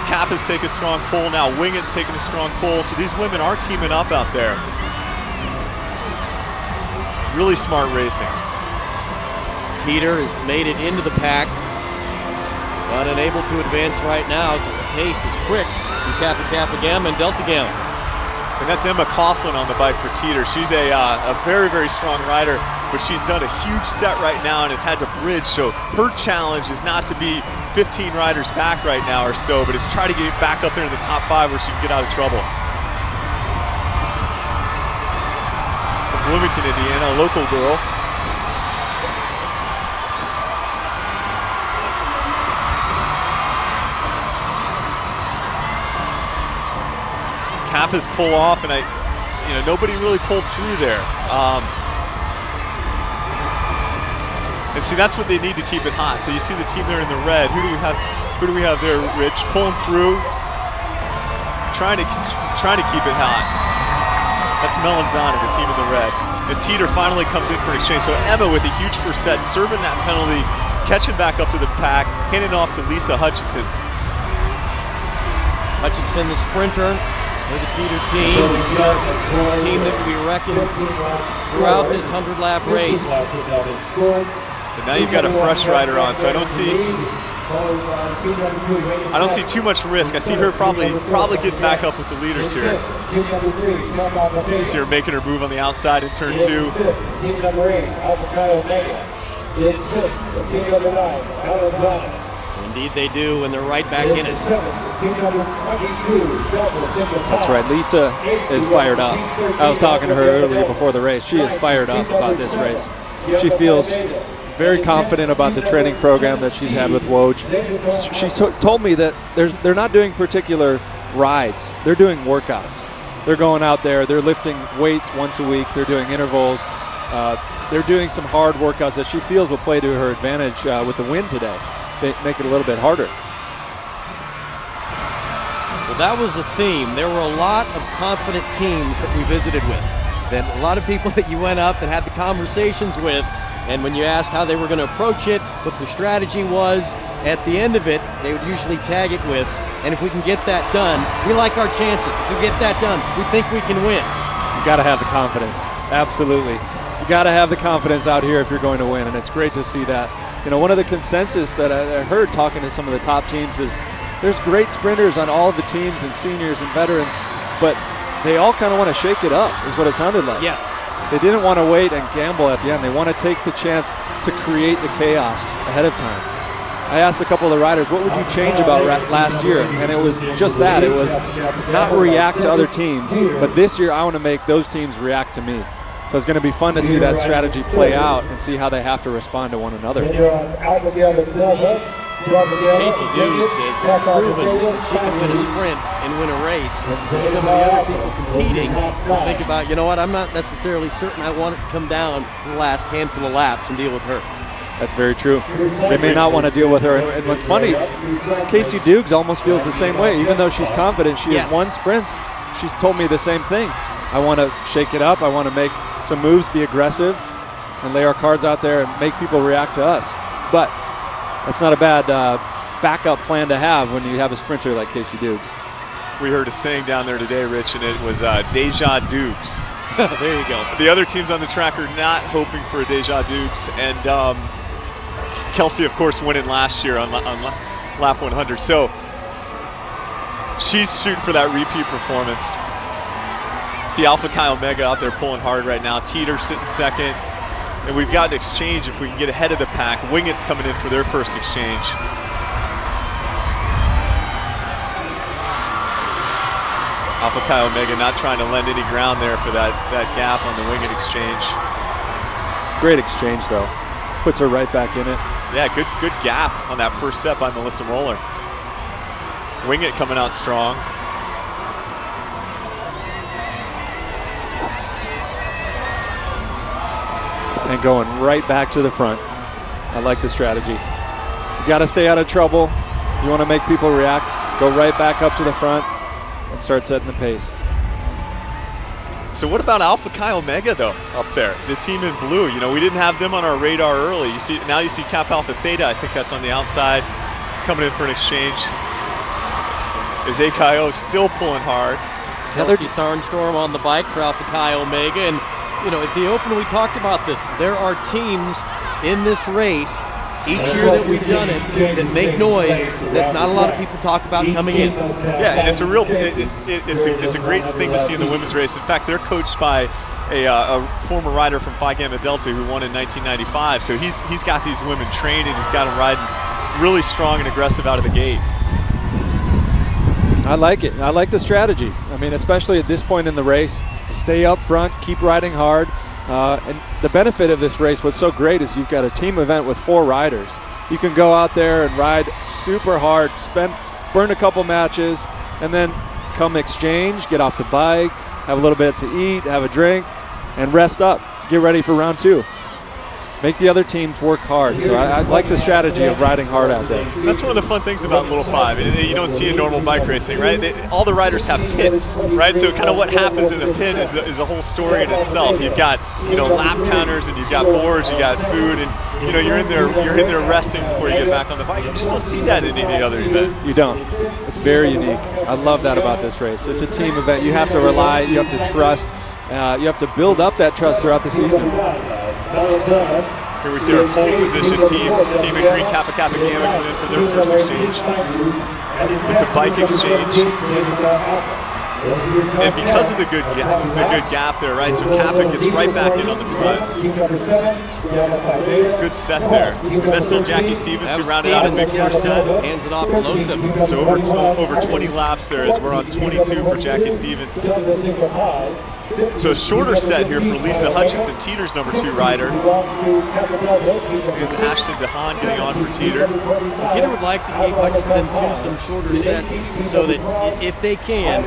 Kappa's take a strong pull, now Wingett's taking a strong pull. So these women are teaming up out there. Really smart racing. Teeter has made it into the pack, but unable to advance right now because the pace is quick from Kappa Kappa Gamma and Delta Gamma. And that's Emma Coughlin on the bike for Teeter. She's a very, very strong rider, but she's done a huge set right now and has had to bridge. So her challenge is not to be 15 riders back right now or so, but is try to get back up there in the top 5 where she can get out of trouble. From Bloomington, Indiana, a local girl. Kappa's pull off, and nobody really pulled through there. And see, that's what they need to keep it hot. So you see the team there in the red. Who do we have there, Rich? Pulling through, trying to keep it hot. That's Melanzani, the team in the red. And Teeter finally comes in for an exchange. So Emma with a huge first set, serving that penalty, catching back up to the pack, handing off to Lisa Hutchinson. Hutchinson, the sprinter. For the Teeter team, team that will be reckoned throughout this 100-lap race. And now you've got a fresh rider on, so I don't see I don't see too much risk. I see her probably getting back up with the leaders here. See her making her move on the outside in turn 2. Indeed they do, and they're right back in it. That's right, Lisa is fired up. I was talking to her earlier before the race. She is fired up about this race. She feels very confident about the training program that she's had with Woj. She told me that they're not doing particular rides. They're doing workouts. They're going out there. They're lifting weights once a week. They're doing intervals. They're doing some hard workouts that she feels will play to her advantage with the win today. Make it a little bit harder. Well, that was the theme. There were a lot of confident teams that we visited with. Then a lot of people that you went up and had the conversations with, and when you asked how they were going to approach it, what their strategy was, at the end of it, they would usually tag it with, and if we can get that done, we like our chances. If we get that done, we think we can win. You got to have the confidence. Absolutely. You got to have the confidence out here if you're going to win, and it's great to see that. You know, one of the consensus that I heard talking to some of the top teams is there's great sprinters on all of the teams and seniors and veterans, but they all kind of want to shake it up, is what it sounded like. Yes. They didn't want to wait and gamble at the end. They want to take the chance to create the chaos ahead of time. I asked a couple of the riders, what would you change about last year? And it was just that. It was not react to other teams, but this year I want to make those teams react to me. So it's going to be fun to see that strategy play out and see how they have to respond to one another. Casey Dukes has proven that she can win a sprint and win a race. Some of the other people competing will think about, you know what, I'm not necessarily certain I want it to come down the last handful of laps and deal with her. That's very true. They may not want to deal with her. And what's funny, Casey Dukes almost feels the same way. Even though she's confident, she has won sprints. She's told me the same thing. I want to shake it up. I want to make some moves, be aggressive, and lay our cards out there and make people react to us. But that's not a bad backup plan to have when you have a sprinter like Casey Dukes. We heard a saying down there today, Rich, and it was Deja Dukes. There you go. The other teams on the track are not hoping for a Deja Dukes, and Kelsey, of course, winning last year on lap 100. So she's shooting for that repeat performance. See Alpha Chi Omega out there pulling hard right now. Teeter sitting second. And we've got an exchange if we can get ahead of the pack. Wingett's coming in for their first exchange. Alpha Chi Omega not trying to lend any ground there for that gap on the Wingett exchange. Great exchange, though. Puts her right back in it. Yeah, good gap on that first set by Melissa Moeller. Wingett coming out strong. And going right back to the front. I like the strategy. You got to stay out of trouble. You want to make people react. Go right back up to the front and start setting the pace. So what about Alpha Chi Omega though up there? The team in blue. You know, we didn't have them on our radar early. You see Kappa Alpha Theta. I think that's on the outside, coming in for an exchange. Is AKO still pulling hard? Kelsey Tharnstorm on the bike for Alpha Chi Omega, and you know, at the Open we talked about this. There are teams in this race each year that we've done it that make noise that not a lot of people talk about coming in. Yeah, and it's a real, it's a great thing to see in the women's race. In fact, they're coached by a former rider from Phi Gamma Delta who won in 1995. So he's got these women trained and he's got them riding really strong and aggressive out of the gate. I like it. I like the strategy. I mean, especially at this point in the race, stay up front, keep riding hard. And the benefit of this race, what's so great is you've got a team event with 4 riders. You can go out there and ride super hard, burn a couple matches, and then come exchange, get off the bike, have a little bit to eat, have a drink, and rest up. Get ready for round 2. Make the other teams work hard. So I like the strategy of riding hard out there. That's one of the fun things about Little 5. You don't see in normal bike racing, right? All the riders have pits, right? So kind of what happens in a pit is a whole story in itself. You've got, lap counters and you've got boards, you got food, and you're in there resting before you get back on the bike. You just don't see that in any other event. You don't. It's very unique. I love that about this race. It's a team event. You have to rely, you have to trust, you have to build up that trust throughout the season. Here we see our pole position team in green, Kappa Kappa Gamma, coming in for their first exchange. It's a bike exchange. And because of the good gap there, right? So Kappa gets right back in on the front. Good set there. Was that still Jackie Stevens who rounded out a big first set? Hands it off to Losif. So over 20 laps there as we're on 22 for Jackie Stevens. So a shorter set here for Lisa Hutchinson, Teeter's number 2 rider. It's Ashton DeHaan getting on for Teeter. Teeter would like to keep Hutchinson to some shorter sets so that if they can,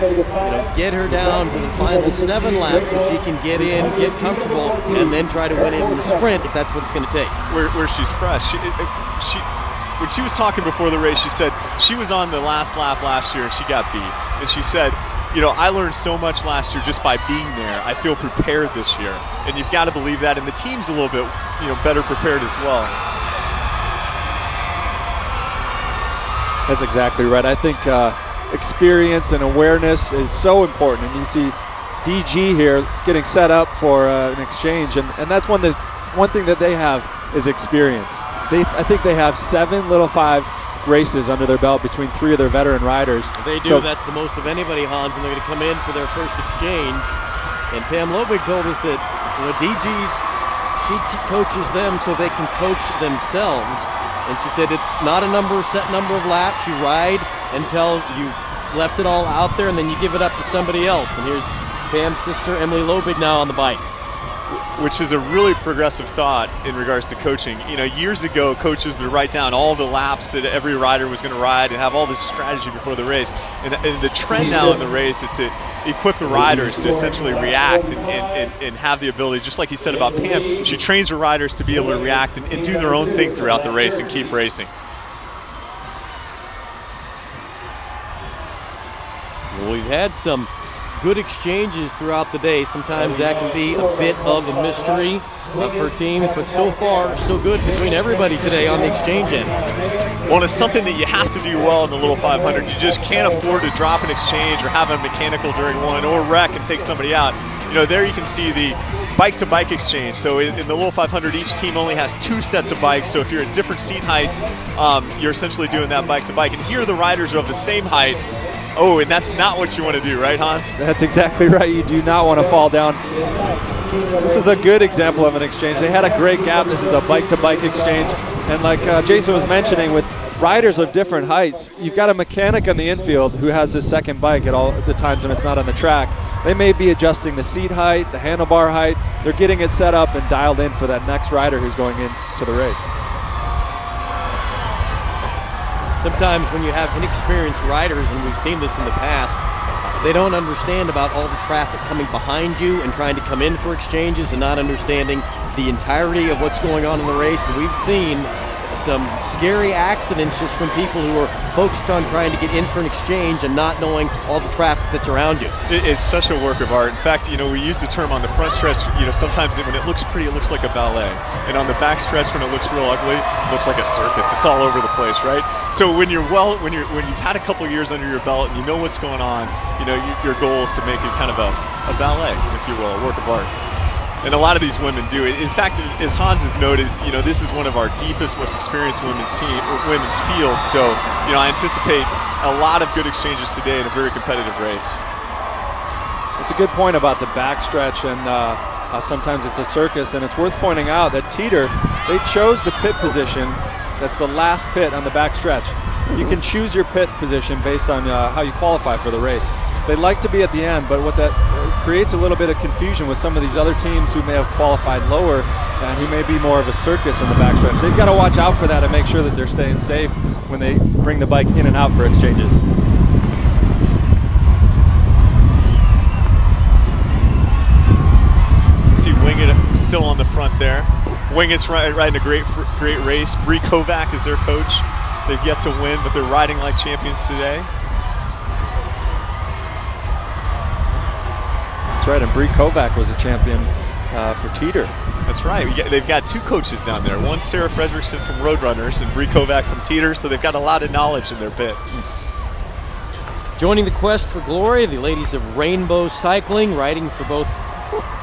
get her down to the final 7 laps so she can get in, get comfortable, and then try to win it in the sprint if that's what it's going to take. Where she's fresh. When she was talking before the race, she said she was on the last lap last year and she got beat. And she said, I learned so much last year just by being there. I feel prepared this year. And you've got to believe that. And the team's a little bit, better prepared as well. That's exactly right. I think experience and awareness is so important. And you see DG here getting set up for an exchange. And that's one thing that they have is experience. I think they have 7 Little 5 races under their belt between 3 of their veteran riders. They do. That's the most of anybody, Hans, and they're going to come in for their first exchange. And Pam Lobig told us that DG's, she coaches them so they can coach themselves. And she said it's not a set number of laps. You ride until you've left it all out there, and then you give it up to somebody else. And here's Pam's sister, Emily Lobig, now on the bike. Which is a really progressive thought in regards to coaching. Years ago, coaches would write down all the laps that every rider was going to ride and have all this strategy before the race. And the trend now in the race is to equip the riders to essentially react and have the ability, just like you said about Pam, she trains her riders to be able to react and do their own thing throughout the race and keep racing. Well, we've had some good exchanges throughout the day. Sometimes that can be a bit of a mystery for teams, but so far, so good between everybody today on the exchange end. Well, it's something that you have to do well in the Little 500. You just can't afford to drop an exchange or have a mechanical during one or wreck and take somebody out. There you can see the bike-to-bike exchange. So in the Little 500, each team only has 2 sets of bikes. So if you're at different seat heights, you're essentially doing that bike-to-bike. And here the riders are of the same height. Oh, and that's not what you want to do, right, Hans? That's exactly right. You do not want to fall down. This is a good example of an exchange. They had a great gap. This is a bike-to-bike exchange. And like Jason was mentioning, with riders of different heights, you've got a mechanic on the infield who has this second bike at all the times when it's not on the track. They may be adjusting the seat height, the handlebar height. They're getting it set up and dialed in for that next rider who's going into the race. Sometimes when you have inexperienced riders, and we've seen this in the past, they don't understand about all the traffic coming behind you and trying to come in for exchanges and not understanding the entirety of what's going on in the race. And we've seen some scary accidents just from people who are focused on trying to get in for an exchange and not knowing all the traffic that's around you. It is such a work of art. In fact, we use the term on the front stretch, sometimes when it looks pretty, it looks like a ballet. And on the back stretch, when it looks real ugly, it looks like a circus. It's all over the place, right? So when you've had a couple years under your belt and you know what's going on, your goal is to make it kind of a ballet, if you will, a work of art. And a lot of these women do it. In fact, as Hans has noted, this is one of our deepest, most experienced women's fields. So, I anticipate a lot of good exchanges today in a very competitive race. It's a good point about the backstretch and sometimes it's a circus. And it's worth pointing out that Teeter, they chose the pit position. That's the last pit on the backstretch. You can choose your pit position based on how you qualify for the race. They'd like to be at the end, but what that creates a little bit of confusion with some of these other teams who may have qualified lower and who may be more of a circus in the backstretch. They've got to watch out for that and make sure that they're staying safe when they bring the bike in and out for exchanges. See Wingett still on the front there. Wingett's riding a great race. Bree Kovac is their coach. They've yet to win, but they're riding like champions today. That's right, and Bree Kovac was a champion for Teeter. That's right. They've got 2 coaches down there. One, Sarah Fredrickson from Roadrunners, and Bree Kovac from Teeter, so they've got a lot of knowledge in their pit. Joining the quest for glory, the ladies of Rainbow Cycling, riding for both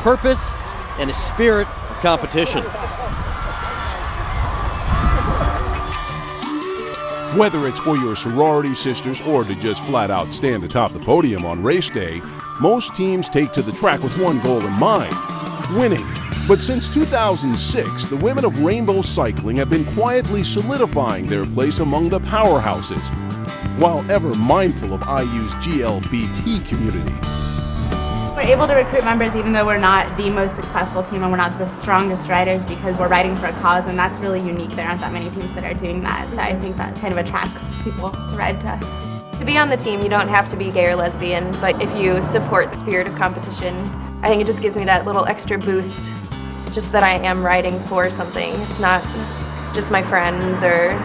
purpose and a spirit of competition. Whether it's for your sorority sisters or to just flat out stand atop the podium on race day, most teams take to the track with one goal in mind: winning. But since 2006, the women of Rainbow Cycling have been quietly solidifying their place among the powerhouses, while ever mindful of IU's GLBT community. We're able to recruit members even though we're not the most successful team and we're not the strongest riders, because we're riding for a cause, and that's really unique. There aren't that many teams that are doing that, so I think that kind of attracts people to ride to us. To be on the team, you don't have to be gay or lesbian, but if you support the spirit of competition, I think it just gives me that little extra boost, just that I am riding for something. It's not just my friends or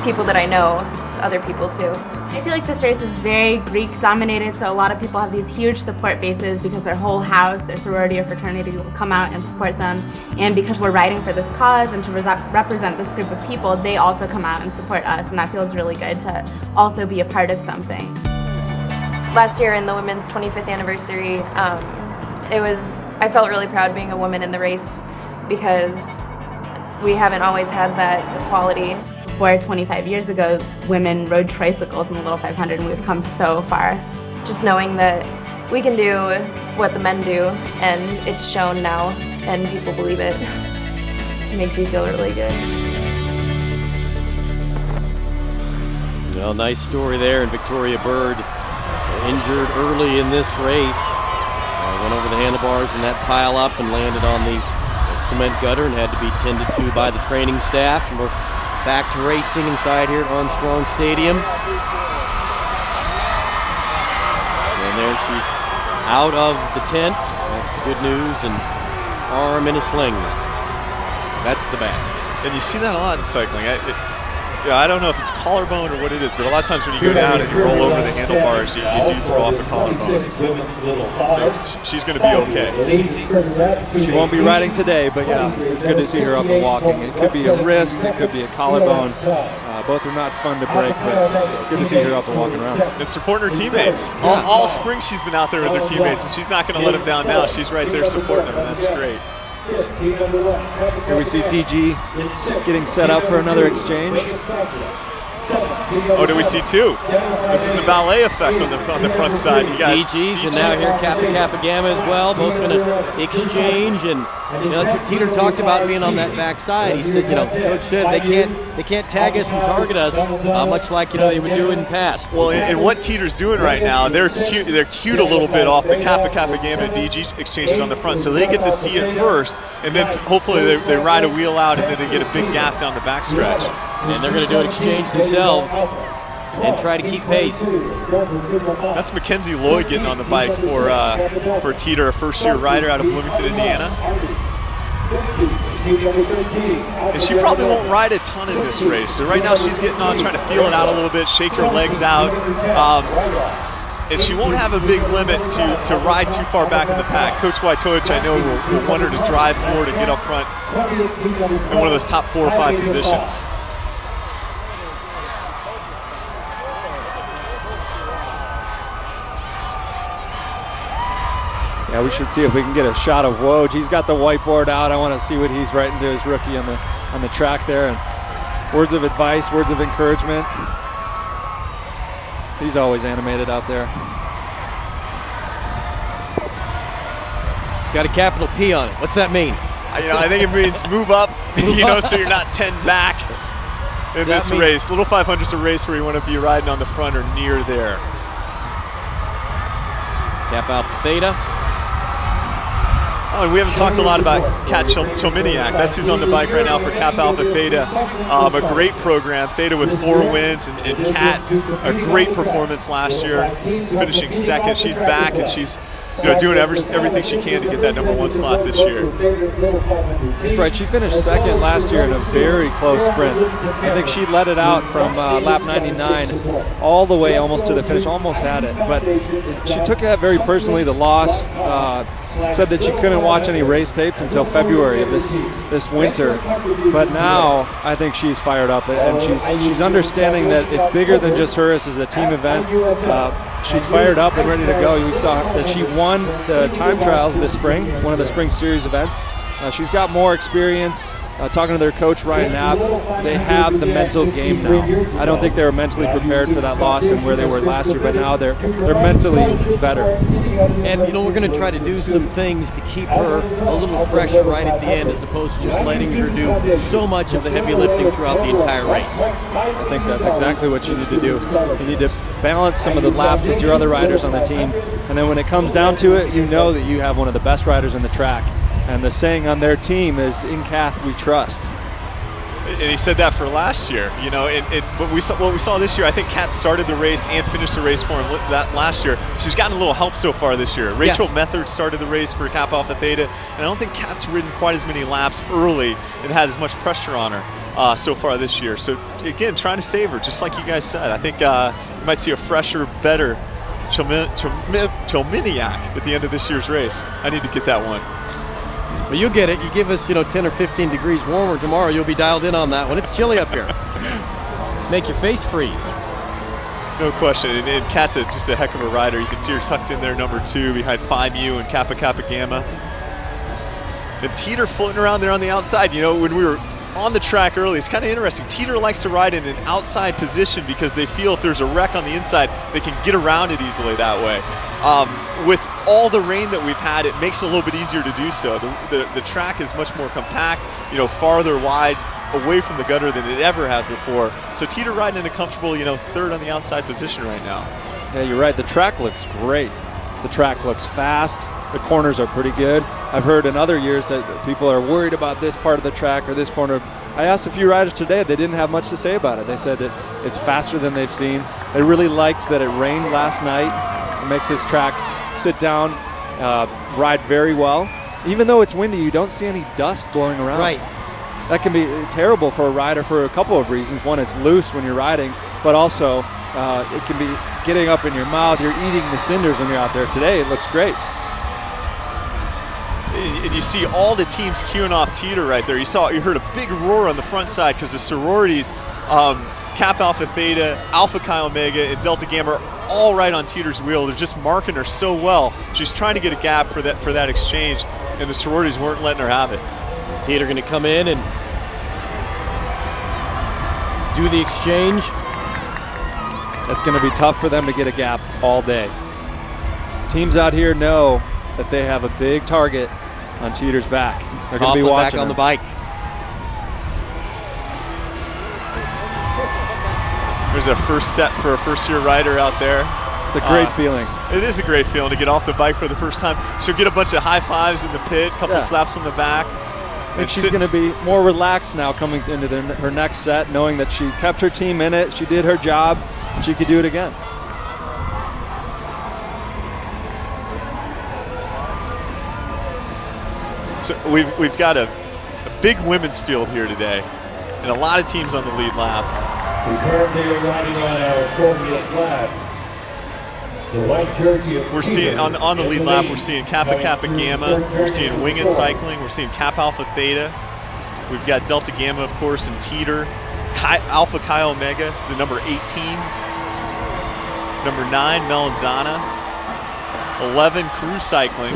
people that I know, it's other people too. I feel like this race is very Greek dominated, so a lot of people have these huge support bases because their whole house, their sorority or fraternity will come out and support them. And because we're riding for this cause and to represent this group of people, they also come out and support us, and that feels really good to also be a part of something. Last year in the women's 25th anniversary, I felt really proud being a woman in the race because we haven't always had that equality. Before 25 years ago, women rode tricycles in the Little 500, and we've come so far. Just knowing that we can do what the men do, and it's shown now, and people believe it, it makes you feel really good. Well, nice story there, and Victoria Bird injured early in this race. Went over the handlebars in that pile up and landed on the cement gutter and had to be tended to by the training staff. And we're back to racing inside here at Armstrong Stadium. And there she's out of the tent. That's the good news, and arm in a sling. That's the bad. And you see that a lot in cycling. I don't know if it's collarbone or what it is, but a lot of times when you go down and you roll over the handlebars, you do throw off a collarbone. So she's going to be okay. She won't be riding today, but yeah, it's good to see her up and walking. It could be a wrist, it could be a collarbone. Both are not fun to break, but it's good to see her up and walking around. And supporting her teammates. All spring she's been out there with her teammates, and she's not going to let them down now. She's right there supporting them, and that's great. Here we see DG getting set up for another exchange. Oh, do we see two? This is the ballet effect on the front side. You got DG's, and now here Kappa Gamma as well. Both going to exchange, and that's what Teeter talked about being on that backside. He said, Coach said they can't tag us and target us, much like they would do in the past. Well, and what Teeter's doing right now, they're cued a little bit off the Kappa Gamma and DG exchanges on the front, so they get to see it first, and then hopefully they ride a wheel out, and then they get a big gap down the backstretch. And they're going to do an exchange themselves and try to keep pace. That's Mackenzie Lloyd getting on the bike for Teeter, a first-year rider out of Bloomington, Indiana. And she probably won't ride a ton in this race. So right now she's getting on, trying to feel it out a little bit, shake her legs out. And she won't have a big limit to ride too far back in the pack. Coach Wojtowicz, I know, will want her to drive forward and get up front in one of those top 4 or 5 positions. Yeah, we should see if we can get a shot of Woj. He's got the whiteboard out. I want to see what he's writing to his rookie on the track there. And words of advice, words of encouragement. He's always animated out there. It's got a capital P on it. What's that mean? I think it means move up, so you're not 10 back in this race. Little 500's a race where you want to be riding on the front or near there. Kappa Alpha Theta. Oh, and we haven't talked a lot about Kat Chominiak. That's who's on the bike right now for Kappa Alpha Theta. A great program. Theta with 4 wins, and Kat, a great performance last year, finishing second. She's back, and she's doing everything she can to get that #1 slot this year. That's right. She finished second last year in a very close sprint. I think she let it out from lap 99 all the way almost to the finish, almost had it. But she took that very personally, the loss. Said that she couldn't watch any race tapes until February of this winter. But now I think she's fired up, and she's understanding that it's bigger than just her. This is a team event. She's fired up and ready to go. We saw that she won the time trials this spring, one of the spring series events. She's got more experience, talking to their coach, Ryan Knapp, they have the mental game now. I don't think they were mentally prepared for that loss and where they were last year, but now they're mentally better. And, we're going to try to do some things to keep her a little fresher right at the end, as opposed to just letting her do so much of the heavy lifting throughout the entire race. I think that's exactly what you need to do. You need to balance some of the laps with your other riders on the team, and then when it comes down to it, you know that you have one of the best riders in the track. And the saying on their team is, "In Kath we trust." And he said that for last year, but what we saw this year, I think Kat started the race and finished the race for him that last year. She's gotten a little help so far this year. Rachel Method started the race for Kappa Alpha Theta, and I don't think Kat's ridden quite as many laps early and had as much pressure on her so far this year. So again, trying to save her, just like you guys said. I think you might see a fresher, better Chelminiak at the end of this year's race. I need to get that one. Well, you'll get it. You give us, 10 or 15 degrees warmer tomorrow, you'll be dialed in on that one. It's chilly up here. Make your face freeze. No question. And Kat's just a heck of a rider. You can see her tucked in there, number 2, behind Phi Mu and Kappa Kappa Gamma. And Teeter floating around there on the outside. When we were on the track early, it's kind of interesting. Teeter likes to ride in an outside position because they feel if there's a wreck on the inside, they can get around it easily that way. With all the rain that we've had, it makes it a little bit easier to do so. The track is much more compact, farther wide away from the gutter than it ever has before. So Teeter riding in a comfortable, 3rd on the outside position right now. Yeah, you're right. The track looks great. The track looks fast. The corners are pretty good. I've heard in other years that people are worried about this part of the track or this corner. I asked a few riders today, they didn't have much to say about it. They said that it's faster than they've seen. They really liked that it rained last night. It makes this track sit down, ride very well. Even though it's windy, you don't see any dust blowing around. Right. That can be terrible for a rider for a couple of reasons. One, it's loose when you're riding, but also it can be getting up in your mouth. You're eating the cinders when you're out there. Today, it looks great. And you see all the teams queuing off Teeter right there. You heard a big roar on the front side because the sororities, Kappa Alpha Theta, Alpha Chi Omega, and Delta Gamma are all right on Teeter's wheel. They're just marking her so well. She's trying to get a gap for that exchange, and the sororities weren't letting her have it. Teeter going to come in and do the exchange. That's going to be tough for them to get a gap all day. Teams out here know that they have a big target on Teeter's back. They're going to be watching back on the bike. There's a first set for a first-year rider out there. It's a great feeling. It is a great feeling to get off the bike for the first time. She'll get a bunch of high fives in the pit, a couple slaps on the back. I think she's going to be more relaxed now coming into her next set, knowing that she kept her team in it, she did her job, and she could do it again. So we've got a big women's field here today, and a lot of teams on the lead lap. We currently are riding on our Soviet flag. The white jersey of we're seeing on the lead lap. We're seeing Kappa Kappa Gamma. We're seeing Wing It Cycling. We're seeing Kappa Alpha Theta. We've got Delta Gamma, of course, and Teeter. Alpha Chi Omega, the number 18. Number 9, Melanzana. 11, Crew Cycling.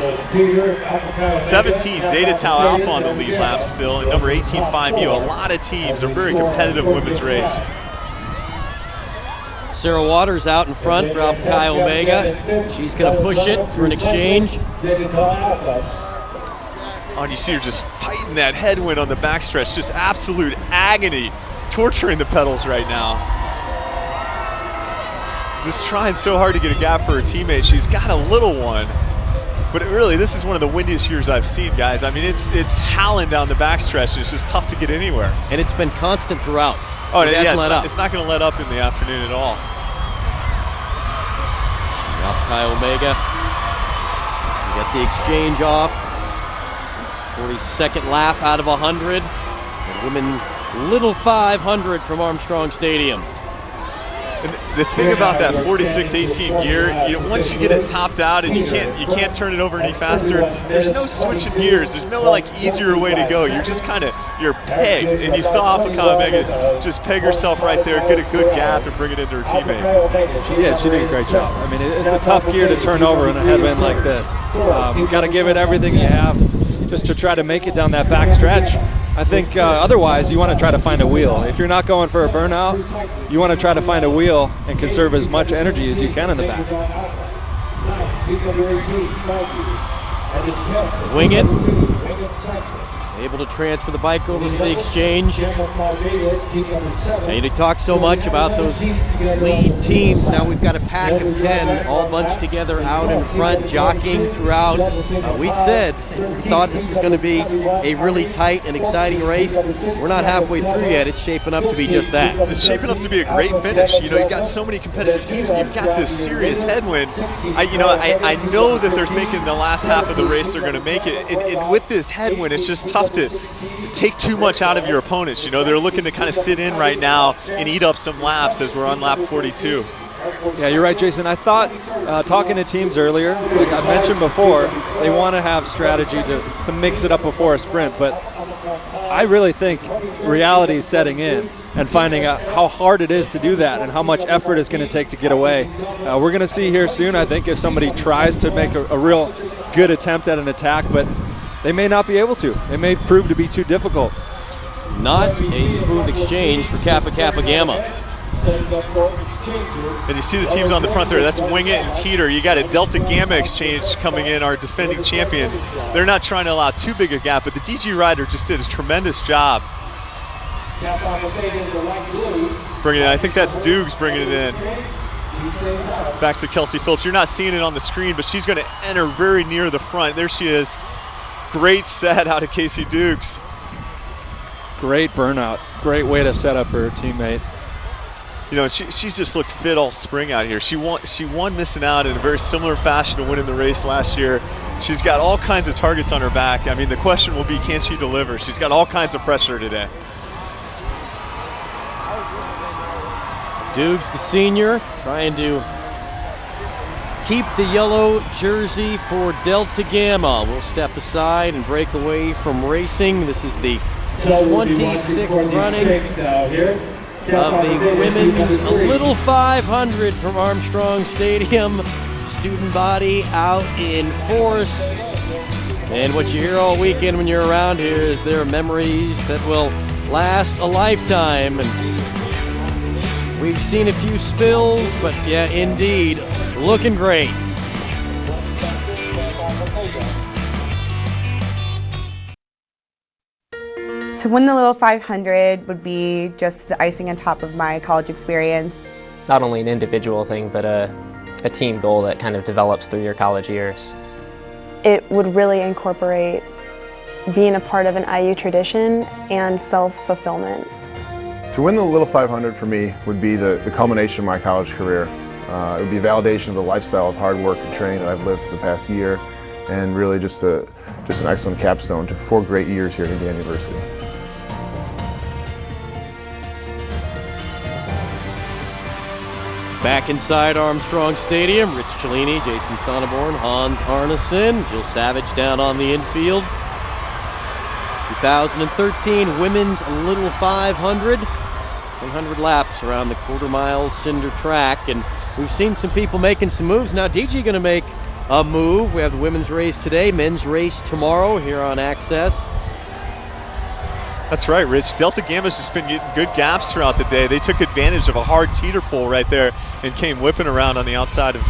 17, Zeta Tau Alpha on the lead lap still. And number 18, Phi Mu. A lot of teams. A very competitive women's race. Sarah Waters out in front for Alpha Chi Omega. She's going to push it for an exchange. Oh, and you see her just fighting that headwind on the backstretch. Just absolute agony, torturing the pedals right now. Just trying so hard to get a gap for her teammate. She's got a little one. But really, this is one of the windiest years I've seen, guys. I mean, it's howling down the backstretch. It's just tough to get anywhere. And it's been constant throughout. Oh, yeah, it's not going to let up in the afternoon at all. Alpha Chi Omega. We got the exchange off. 42nd lap out of 100. The women's Little 500 from Armstrong Stadium. And the thing about that 46-18 gear, once you get it topped out and you can't turn it over any faster, there's no switching gears. There's no easier way to go. You're just you're pegged. And you saw Alpha Chi Omega just peg herself right there, get a good gap, and bring it into her teammate. She did a great job. I mean, it's a tough gear to turn over in a headwind like this. Got to give it everything you have just to try to make it down that back stretch. I think otherwise you want to try to find a wheel. If you're not going for a burnout, you want to try to find a wheel and conserve as much energy as you can in the back. Wing it. Able to transfer the bike over for the exchange. And you talk so much about those lead teams. Now we've got a pack of 10 all bunched together out in front, jockeying throughout. We said we thought this was going to be a really tight and exciting race. We're not halfway through yet. It's shaping up to be just that. It's shaping up to be a great finish. You know, you've got so many competitive teams, and you've got this serious headwind. I know that they're thinking the last half of the race they're going to make it. And with this headwind, it's just tough to take too much out of your opponents. You know, they're looking to kind of sit in right now and eat up some laps as we're on lap 42. Yeah, you're right, Jason. I thought, talking to teams earlier, like I mentioned before, they want to have strategy to mix it up before a sprint, but I really think reality is setting in and finding out how hard it is to do that and how much effort it's going to take to get away. We're going to see here soon, I think, if somebody tries to make a real good attempt at an attack, but they may not be able to. It may prove to be too difficult. Not a smooth exchange for Kappa Kappa Gamma. And you see the teams on the front there. That's Wing It and Teeter. You got a Delta Gamma exchange coming in, our defending champion. They're not trying to allow too big a gap, but the DG rider just did a tremendous job. Bringing it in. I think that's Dukes bringing it in. Back to Kelsey Phillips. You're not seeing it on the screen, but she's going to enter very near the front. There she is. Great set out of Casey Dukes. Great burnout. Great way to set up her teammate. You know, she's just looked fit all spring out here. She won missing out in a very similar fashion to winning the race last year. She's got all kinds of targets on her back. I mean, the question will be, can she deliver? She's got all kinds of pressure today. Dukes, the senior, trying to keep the yellow jersey for Delta Gamma. We'll step aside and break away from racing. This is the 26th running of the women's Little 500 from Armstrong Stadium. Student body out in force. And what you hear all weekend when you're around here is there are memories that will last a lifetime. And we've seen a few spills, but yeah, indeed, looking great. To win the Little 500 would be just the icing on top of my college experience. Not only an individual thing, but a team goal that kind of develops through your college years. It would really incorporate being a part of an IU tradition and self-fulfillment. To win the Little 500 for me would be the culmination of my college career. It would be validation of the lifestyle of hard work and training that I've lived for the past year, and really just an excellent capstone to 4 great years here at Indiana University. Back inside Armstrong Stadium, Rich Cellini, Jason Sonneborn, Hans Arneson, Jill Savage down on the infield. 2013 Women's Little 500. 100 laps around the quarter-mile cinder track, and we've seen some people making some moves. Now DG going to make a move. We have the women's race today, men's race tomorrow here on Access. That's right, Rich. Delta Gamma's just been getting good gaps throughout the day. They took advantage of a hard teeter pull right there and came whipping around on the outside of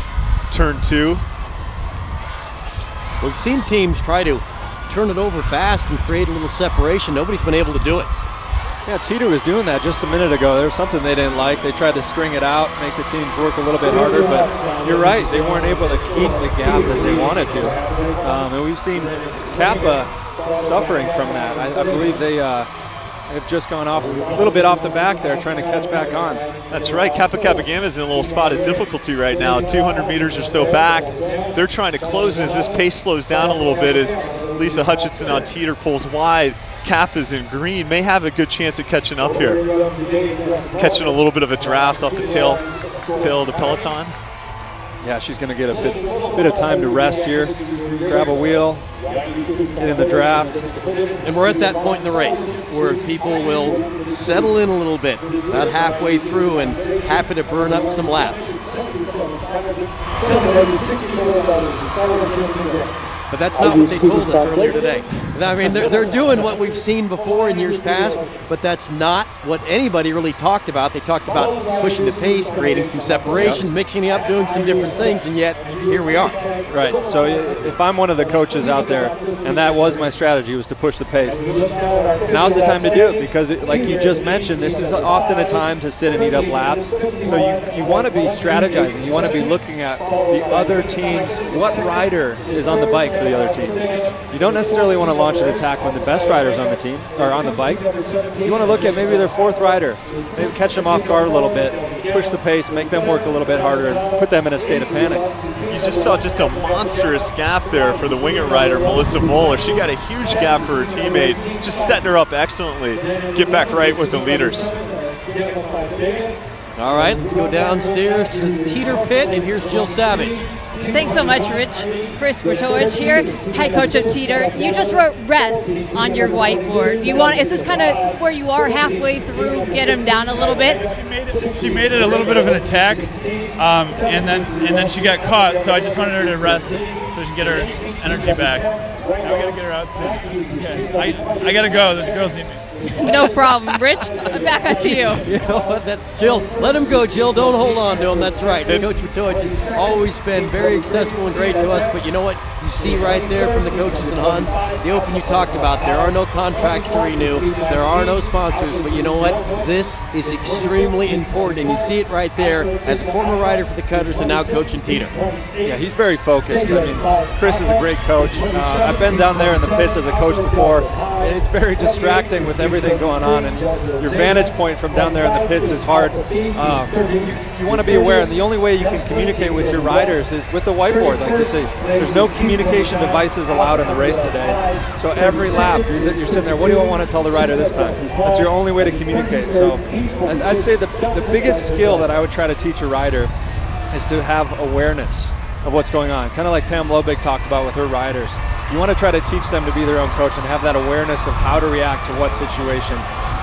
turn 2. We've seen teams try to turn it over fast and create a little separation. Nobody's been able to do it. Yeah, Teeter was doing that just a minute ago. There was something they didn't like. They tried to string it out, make the teams work a little bit harder, but you're right. They weren't able to keep the gap that they wanted to. And we've seen Kappa suffering from that. I believe they have just gone off a little bit off the back there, trying to catch back on. That's right. Kappa Kappa Gamma is in a little spot of difficulty right now, 200 meters or so back. They're trying to close, and as this pace slows down a little bit, as Lisa Hutchinson on teeter pulls wide, Kappa's in green, may have a good chance of catching up here. Catching a little bit of a draft off the tail of the peloton. Yeah, she's going to get a bit of time to rest here, grab a wheel, get in the draft. And we're at that point in the race where people will settle in a little bit, about halfway through, and happy to burn up some laps. but that's not what they told us earlier today. I mean, they're doing what we've seen before in years past, but that's not what anybody really talked about. They talked about pushing the pace, creating some separation, mixing it up, doing some different things, and yet here we are. Right. So if I'm one of the coaches out there, and that was my strategy, was to push the pace, now's the time to do it, because like you just mentioned, this is often a time to sit and eat up laps. So you want to be strategizing. You want to be looking at the other teams, what rider is on the bike for the other teams. You don't necessarily want to launch an attack when the best rider's on the team or on the bike. You want to look at maybe their fourth rider, maybe catch them off guard a little bit, push the pace, make them work a little bit harder, and put them in a state of panic. You just saw just a monstrous gap there for the Winged rider, Melissa Moeller. She got a huge gap for her teammate, just setting her up excellently. Get back right with the leaders. All right, let's go downstairs to the Teeter pit, and here's Jill Savage. Thanks so much, Rich. Chris Bertowicz here, head coach of Teeter. You just wrote rest on your whiteboard. Is this kind of where you are halfway through, get them down a little bit? She made it a little bit of an attack, and then she got caught, so I just wanted her to rest so she can get her energy back. Now we got to get her out soon. Okay. I got to go. The girls need me. No problem, Rich. Back up to you. You know what? That's Jill. Let him go, Jill. Don't hold on to him. That's right. Coach Bertowicz has always been very accessible and great to us. But you know what? You see right there from the coaches and Hans, the Open you talked about. There are no contracts to renew. There are no sponsors. But you know what? This is extremely important, and you see it right there as a former rider for the Cutters and now coaching Teeter. Yeah, he's very focused. I mean, Chris is a great coach. I've been down there in the pits as a coach before. It's very distracting with everything going on, and your vantage point from down there in the pits is hard. You want to be aware, and the only way you can communicate with your riders is with the whiteboard. Like you say, there's no communication devices allowed in the race today. So every lap, you're sitting there, what do I want to tell the rider this time? That's your only way to communicate. So I'd say the biggest skill that I would try to teach a rider is to have awareness of what's going on. Kind of like Pam Lobig talked about with her riders. You want to try to teach them to be their own coach and have that awareness of how to react to what situation.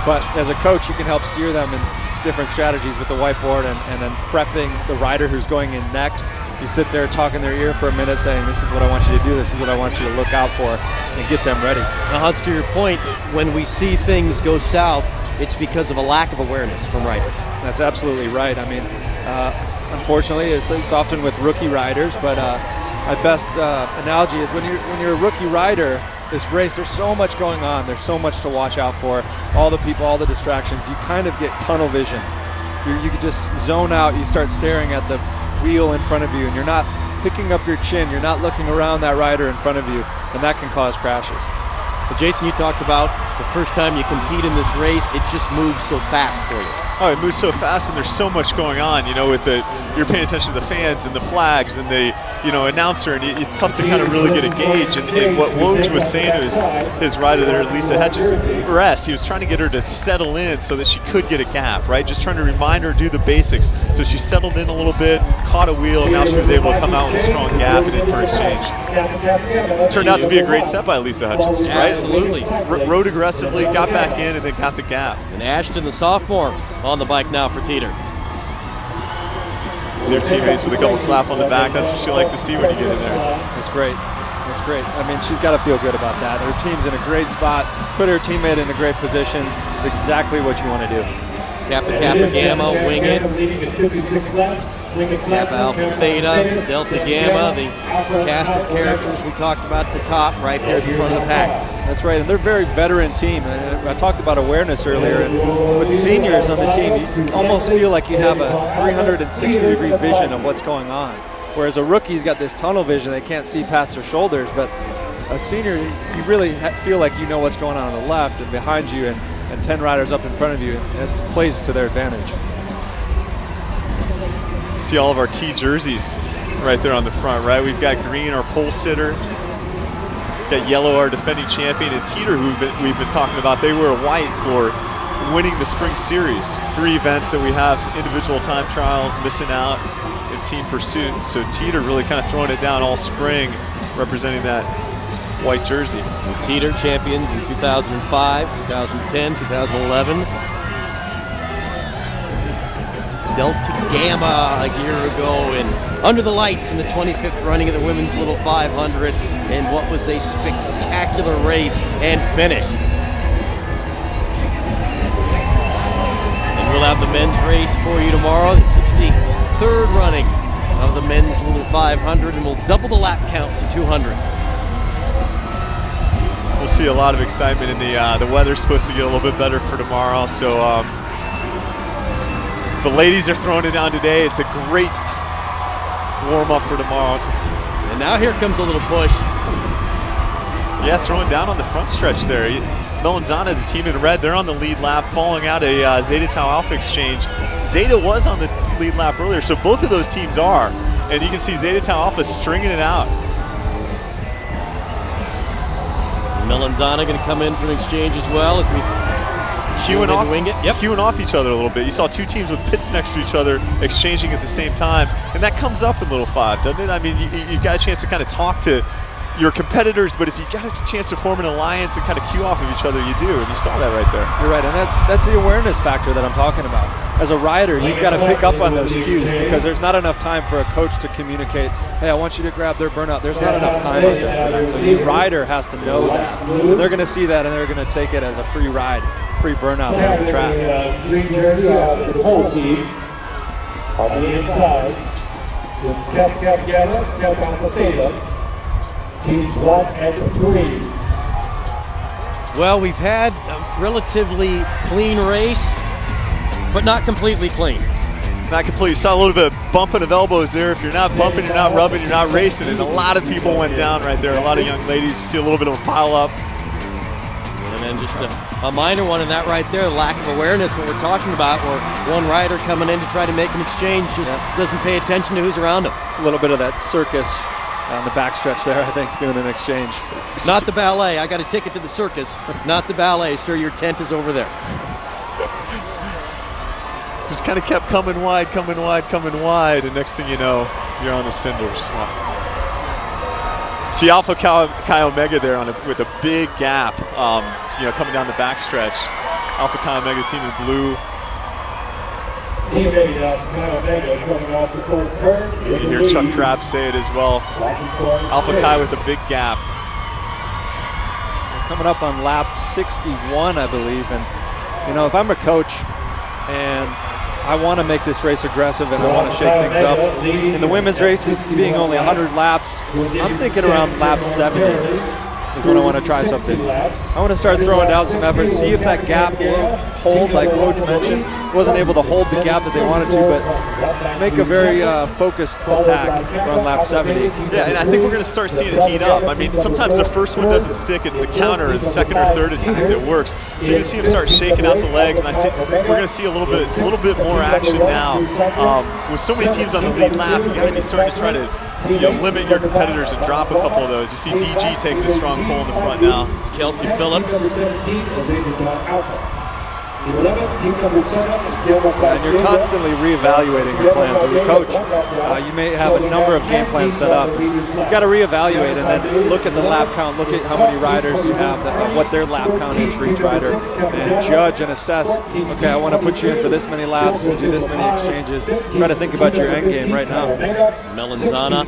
But as a coach, you can help steer them in different strategies with the whiteboard and then prepping the rider who's going in next. You sit there, talk in their ear for a minute saying, this is what I want you to do, this is what I want you to look out for, and get them ready. Now, Hans, to your point, when we see things go south, it's because of a lack of awareness from riders. That's absolutely right. I mean, unfortunately, it's often with rookie riders, but my best analogy is when you're a rookie rider, this race, there's so much going on. There's so much to watch out for. All the people, all the distractions. You kind of get tunnel vision. You can just zone out. You start staring at the wheel in front of you, and you're not picking up your chin. You're not looking around that rider in front of you, and that can cause crashes. But Jason, you talked about the first time you compete in this race, it just moves so fast for you. Oh, it moves so fast, and there's so much going on. You know, with you're paying attention to the fans and the flags and the announcer, and it's tough to kind of really get a gauge. And what Woj was saying to his rider there, Lisa Hedges, rest. He was trying to get her to settle in so that she could get a gap, right? Just trying to remind her to do the basics. So she settled in a little bit, caught a wheel, and now she was able to come out with a strong gap and in for exchange. Turned out to be a great set by Lisa Hedges, right? Absolutely. Rode aggressively, got back in, and then got the gap. And Ashton, the sophomore, on the bike now for Teeter. See her teammates with a couple slap on the back. That's what she likes to see when you get in there. That's great. That's great. I mean, she's got to feel good about that. Her team's in a great spot. Put her teammate in a great position. It's exactly what you want to do. Kappa, Kappa, Gamma, wing it. Kappa, Alpha, Theta, Delta, Gamma, the cast of characters we talked about at the top, right there at the front of the pack. That's right, and they're a very veteran team. I talked about awareness earlier, and with seniors on the team, you almost feel like you have a 360-degree vision of what's going on. Whereas a rookie's got this tunnel vision, they can't see past their shoulders, but a senior, you really feel like you know what's going on the left and behind you, and 10 riders up in front of you. It plays to their advantage. See all of our key jerseys right there on the front, right? We've got green, our pole sitter. Got yellow, our defending champion, and Teeter, who we've been talking about. They wear white for winning the spring series. 3 events that we have individual time trials, missing out in team pursuit. So Teeter really kind of throwing it down all spring, representing that white jersey. And Teeter champions in 2005, 2010, 2011. Delta Gamma a year ago, and under the lights in the 25th running of the women's Little 500. in what was a spectacular race and finish. And we'll have the men's race for you tomorrow, the 63rd running of the men's Little 500, and we'll double the lap count to 200. We'll see a lot of excitement in the weather's supposed to get a little bit better for tomorrow, so the ladies are throwing it down today. It's a great warm-up for tomorrow. And now here comes a little push. Yeah, throwing down on the front stretch there. Melanzana, the team in red, they're on the lead lap, following out a Zeta Tau Alpha exchange. Zeta was on the lead lap earlier, so both of those teams are. And you can see Zeta Tau Alpha stringing it out. Melanzana going to come in for an exchange as well as we queuing off each other a little bit. You saw two teams with pits next to each other exchanging at the same time, and that comes up in Little 5, doesn't it? I mean, you've got a chance to kind of talk to your competitors, but if you got a chance to form an alliance and kind of cue off of each other, you do, and you saw that right there. You're right, and that's the awareness factor that I'm talking about. As a rider, you've got to pick up on those cues because there's not enough time for a coach to communicate, hey, I want you to grab their burnout. There's not enough time out there for that. So the rider has to know that. And they're going to see that, and they're going to take it as a free ride, free burnout on the track. Green jersey the whole team. On the inside, it's Cap Gala, Cap Alpha Theta, teams 1 and 3. Well, we've had a relatively clean race, but not completely clean. Not completely. Saw a little bit of bumping of elbows there. If you're not bumping, you're not rubbing, you're not racing. And a lot of people went down right there. A lot of young ladies. You see a little bit of a pile up. And then just a minor one in that right there, lack of awareness, what we're talking about, where one rider coming in to try to make an exchange just doesn't pay attention to who's around him. It's a little bit of that circus on the backstretch there, I think, doing an exchange. Not the ballet. I got a ticket to the circus, not the ballet. Sir, your tent is over there. Just kind of kept coming wide, and next thing you know, you're on the cinders. See Alpha Chi Omega there with a big gap, coming down the backstretch. Alpha Chi Omega team in blue. Teammate Chi Omega coming off the court curve. You hear Chuck Trapp say it as well. Alpha Chi with a big gap. We're coming up on lap 61, I believe, and if I'm a coach and I want to make this race aggressive and I want to shake things up. In the women's race, being only 100 laps, I'm thinking around lap 70 is when I want to try something. I want to start throwing down some effort, see if that gap will hold, like Woj mentioned. Wasn't able to hold the gap that they wanted to, but make a very focused attack around lap 70. Yeah, and I think we're going to start seeing it heat up. I mean, sometimes the first one doesn't stick. It's the counter, the second or third attack that works. So you're going to see them start shaking out the legs, and we're going to see a little bit more action now. With so many teams on the lead lap, you got to be starting to try to limit your competitors and drop a couple of those. You see DG taking a strong pull in the front now. It's Kelsey Phillips. And you're constantly reevaluating your plans. As a coach, you may have a number of game plans set up. You've got to reevaluate and then look at the lap count, look at how many riders you have, what their lap count is for each rider, and judge and assess, okay, I want to put you in for this many laps and do this many exchanges. Try to think about your end game right now. Melanzana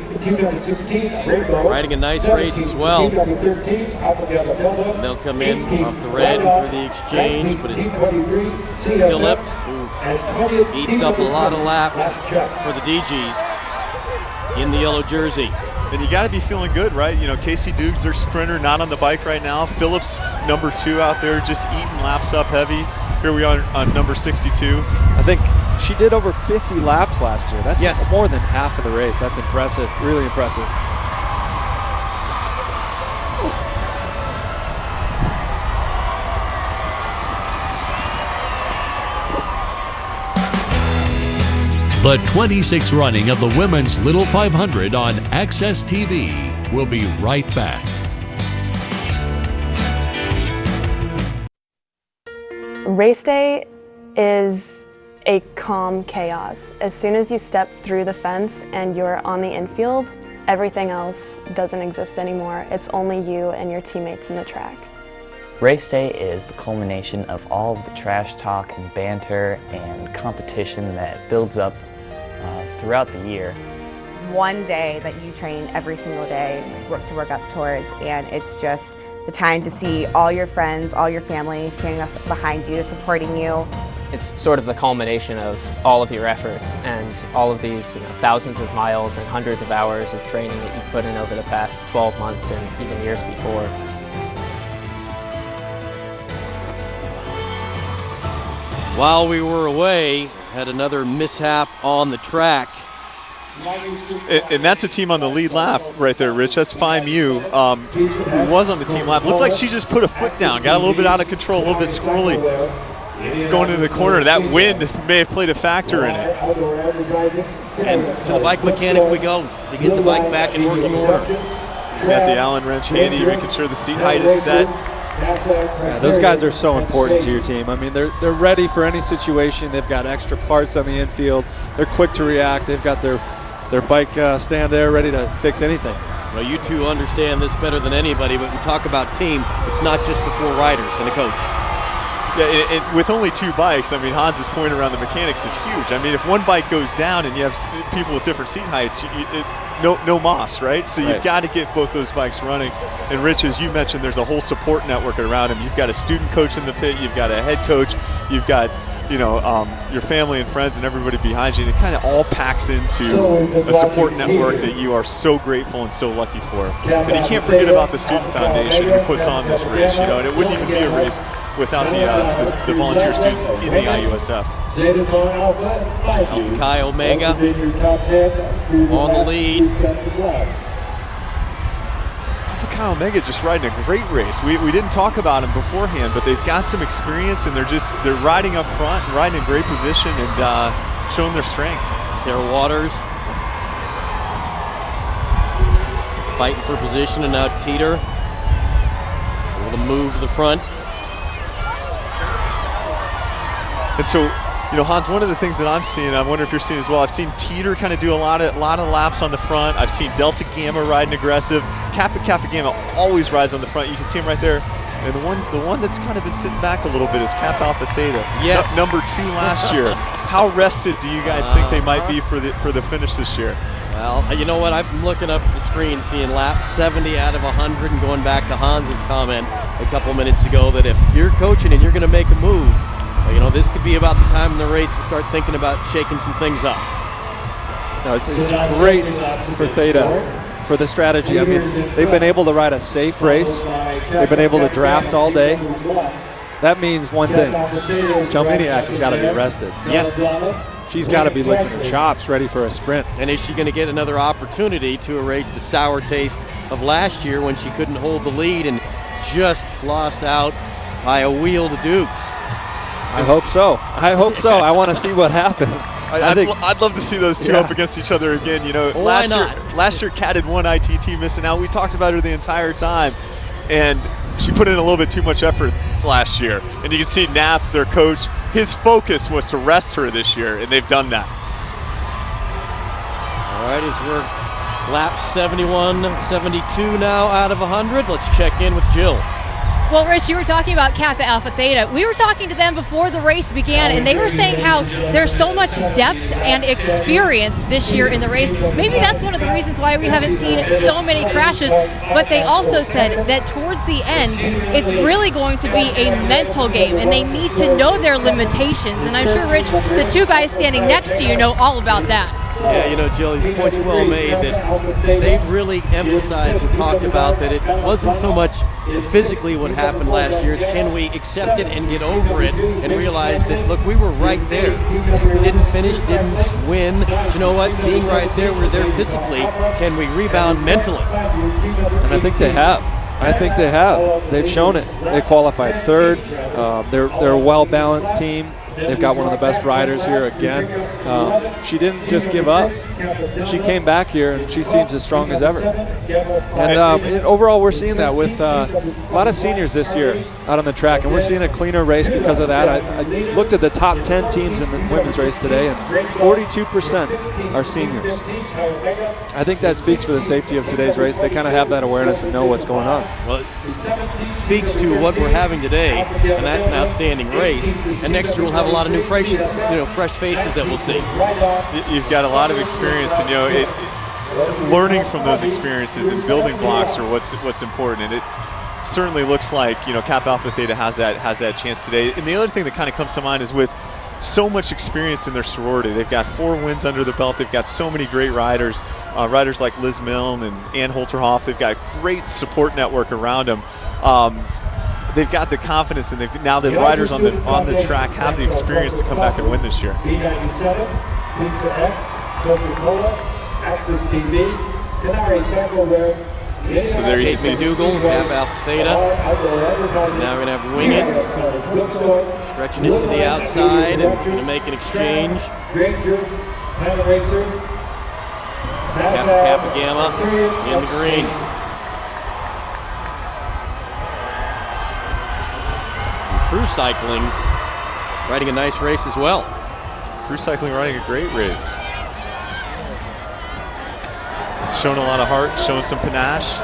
riding a nice race as well. And they'll come in off the red for the exchange, but it's Phillips who eats up a lot of laps for the DGs in the yellow jersey. And you got to be feeling good, right? Casey Dukes, their sprinter, not on the bike right now. Phillips, number 2 out there, just eating laps up heavy. Here we are on number 62. I think she did over 50 laps last year. That's more than half of the race. That's impressive, really impressive. The 26th running of the Women's Little 500 on Access TV. We'll be right back. Race day is a calm chaos. As soon as you step through the fence and you're on the infield, everything else doesn't exist anymore. It's only you and your teammates in the track. Race day is the culmination of all of the trash talk and banter and competition that builds up throughout the year. one day that you train every single day, work to work up towards, and it's just the time to see all your friends, all your family standing behind you, supporting you. It's sort of the culmination of all of your efforts and all of these thousands of miles and hundreds of hours of training that you've put in over the past 12 months and even years before. While we were away, had another mishap on the track. And that's a team on the lead lap right there, Rich. That's FIMU, who was on the team lap. Looked like she just put a foot down, got a little bit out of control, a little bit squirrely going into the corner. That wind may have played a factor in it. And to the bike mechanic we go to get the bike back in working order. He's got the Allen wrench handy, making sure the seat height is set. Yeah, those guys are so important to your team. I mean, they're ready for any situation. They've got extra parts on the infield. They're quick to react. They've got their bike stand there ready to fix anything. Well, you two understand this better than anybody, but we talk about team. It's not just the 4 riders and a coach. Yeah, and with only 2 bikes, I mean, Hans's point around the mechanics is huge. I mean, if one bike goes down and you have people with different seat heights, no moss, right? So you've got to get both those bikes running. And Rich, as you mentioned, there's a whole support network around him. You've got a student coach in the pit, you've got a head coach, you've got your family and friends and everybody behind you, and it kind of all packs into a support network that you are so grateful and so lucky for. And you can't forget about the Student Foundation who puts on this race, and it wouldn't even be a race without the volunteer students in the IUSF. Alpha Chi Omega on the lead. Alpha Chi Omega just riding a great race. We didn't talk about them beforehand, but they've got some experience and they're riding up front and riding in great position and showing their strength. Sarah Waters fighting for position, and now Teeter able to move to the front. And so, Hans, one of the things that I'm seeing, I wonder if you're seeing as well, I've seen Teeter kind of do a lot of laps on the front. I've seen Delta Gamma riding aggressive. Kappa Gamma always rides on the front. You can see him right there. And the one that's kind of been sitting back a little bit is Kappa Alpha Theta. Yes. Number 2 last year. How rested do you guys think they might be for the finish this year? Well, you know what? I'm looking up at the screen, seeing lap 70 out of 100, and going back to Hans's comment a couple minutes ago that if you're coaching and you're going to make a move, this could be about the time in the race to start thinking about shaking some things up. No, it's great for Theta, for the strategy. I mean, they've been able to ride a safe race. They've been able to draft all day. That means one thing. Chelminiak has got to be rested. Yes. She's got to be licking her chops, ready for a sprint. And is she going to get another opportunity to erase the sour taste of last year when she couldn't hold the lead and just lost out by a wheel to Dukes? I hope so. I want to see what happens. I'd love to see those two up against each other again. Last year Kat had one ITT missing out. We talked about her the entire time, and she put in a little bit too much effort last year. And you can see Knapp, their coach, his focus was to rest her this year, and they've done that. All right, as we're lap 71, 72 now out of 100, let's check in with Jill. Well, Rich, you were talking about Kappa Alpha Theta. We were talking to them before the race began, and they were saying how there's so much depth and experience this year in the race. Maybe that's one of the reasons why we haven't seen so many crashes, but they also said that towards the end, it's really going to be a mental game, and they need to know their limitations. And I'm sure, Rich, the 2 guys standing next to you know all about that. Yeah, Jill, your point's well made that they really emphasized and talked about that it wasn't so much physically what happened last year, it's can we accept it and get over it and realize that, look, we were right there. Didn't finish, didn't win. But you know what? Being right there, we're there physically. Can we rebound mentally? And I think they have. They've shown it. They qualified 3rd. They're a well-balanced team. They've got one of the best riders here again. She didn't just give up. She came back here, and she seems as strong as ever. And overall, we're seeing that with a lot of seniors this year out on the track, and we're seeing a cleaner race because of that. I looked at the top 10 teams in the women's race today, and 42% are seniors. I think that speaks for the safety of today's race. They kind of have that awareness and know what's going on. Well, it speaks to what we're having today, and that's an outstanding race. And next year we'll have a lot of new fresh faces that we'll see. You've got a lot of experience, and learning from those experiences and building blocks are what's important. And it certainly looks like, Kappa Alpha Theta has that chance today. And the other thing that kind of comes to mind is with so much experience in their sorority. They've got 4 wins under their belt. They've got so many great riders, riders like Liz Milne and Ann Holterhoff. They've got a great support network around them. They've got the confidence, and now the riders on the track have the experience to come back and win this year. B97, Pizza X, Coca-Cola, Access TV, Tenari Sample Web. So there you can see McDougal, Kappa Alpha Theta. Now we're going to have Wing It, stretching it to the outside and going to make an exchange. Kappa Gamma in the green. And Crew Cycling riding a nice race as well. Crew Cycling riding a great race. Showing a lot of heart, showing some panache,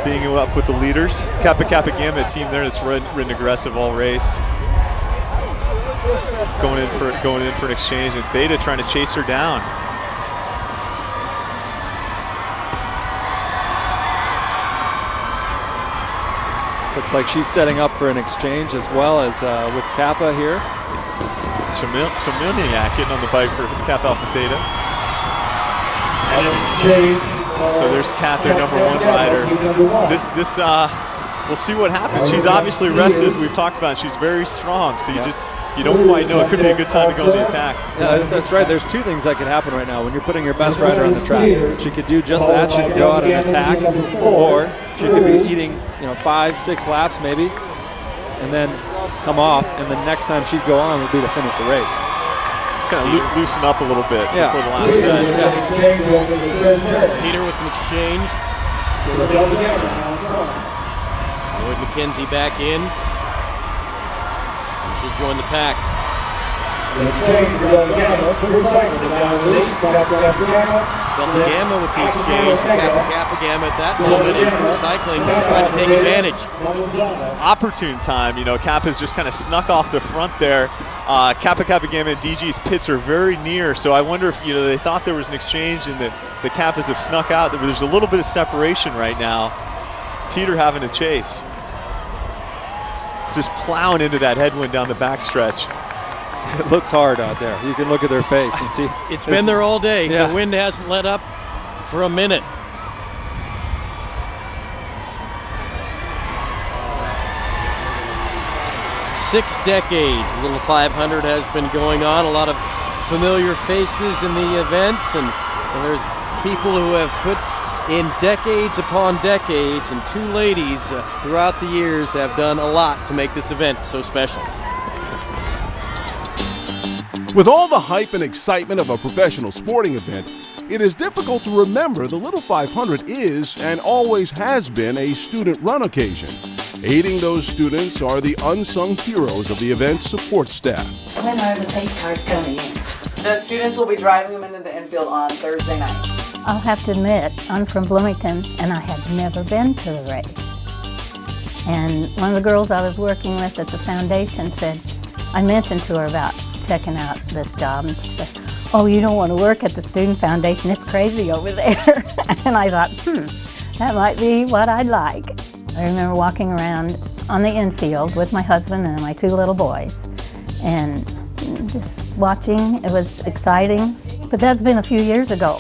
being up with the leaders. Kappa Gamma, a team there that's ridden aggressive all race. Going in for an exchange, and Theta trying to chase her down. Looks like she's setting up for an exchange as well as with Kappa here. Chamilniak getting on the bike for Kappa Alpha Theta. So there's Kat, their number 1 rider. We'll see what happens. She's obviously rested, as we've talked about. She's very strong, so you don't quite know. It could be a good time to go on the attack. Yeah, that's right. There's 2 things that could happen right now when you're putting your best rider on the track. She could do just that. She could go out and attack, or she could be eating 5, 6 laps maybe, and then come off, and the next time she'd go on would be to finish the race. Kind of loosen up a little bit before the last set. Teeter with an exchange. Lloyd McKenzie back in. And she'll join the pack. Delta Gamma with the exchange. Kappa Gamma at that moment, and Crew Cycling trying to take advantage. Opportune time. Kappa's just kind of snuck off the front there. Kappa Gamma and DG's pits are very near, so I wonder if they thought there was an exchange and the Kappas have snuck out. There's a little bit of separation right now. Teeter having to chase. Just plowing into that headwind down the backstretch. It looks hard out there. You can look at their face and see. It's been there all day. Yeah. The wind hasn't let up for a minute. Six decades, Little 500 has been going on. A lot of familiar faces in the events, and there's people who have put in decades upon decades, and 2 ladies throughout the years have done a lot to make this event so special. With all the hype and excitement of a professional sporting event, it is difficult to remember the Little 500 is and always has been a student-run occasion. Aiding those students are the unsung heroes of the event's support staff. When are the pace cars coming in? The students will be driving them into the infield on Thursday night. I'll have to admit, I'm from Bloomington, and I had never been to the race. And one of the girls I was working with at the foundation said, I mentioned to her about checking out this job, and she said, oh, you don't want to work at the Student Foundation, it's crazy over there. And I thought, that might be what I'd like. I remember walking around on the infield with my husband and my 2 little boys, and just watching. It was exciting, but that's been a few years ago.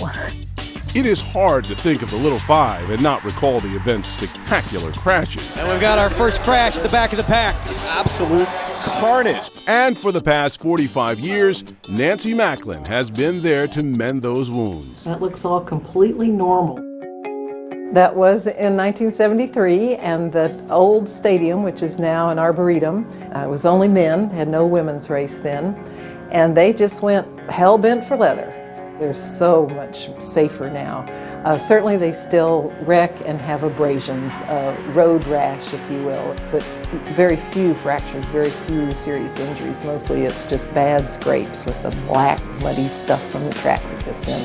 It is hard to think of the Little 5 and not recall the event's spectacular crashes. And we've got our first crash at the back of the pack. Absolute carnage. And for the past 45 years, Nancy Macklin has been there to mend those wounds. It looks all completely normal. That was in 1973, and the old stadium, which is now an arboretum, was only men, had no women's race then, and they just went hell-bent for leather. They're so much safer now. Certainly they still wreck and have abrasions, road rash, if you will, but very few fractures, very few serious injuries. Mostly it's just bad scrapes with the black, muddy stuff from the track that gets in.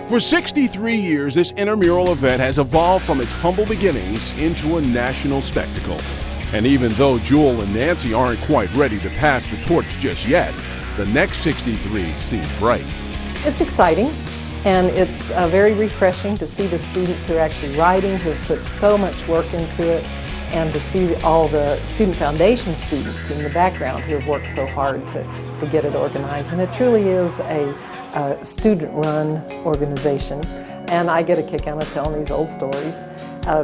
For 63 years, this intramural event has evolved from its humble beginnings into a national spectacle. And even though Jewel and Nancy aren't quite ready to pass the torch just yet, the next 63 seem bright. It's exciting. And it's very refreshing to see the students who are actually riding, who have put so much work into it, and to see all the Student Foundation students in the background who have worked so hard to get it organized. And it truly is a student-run organization. And I get a kick out of telling these old stories.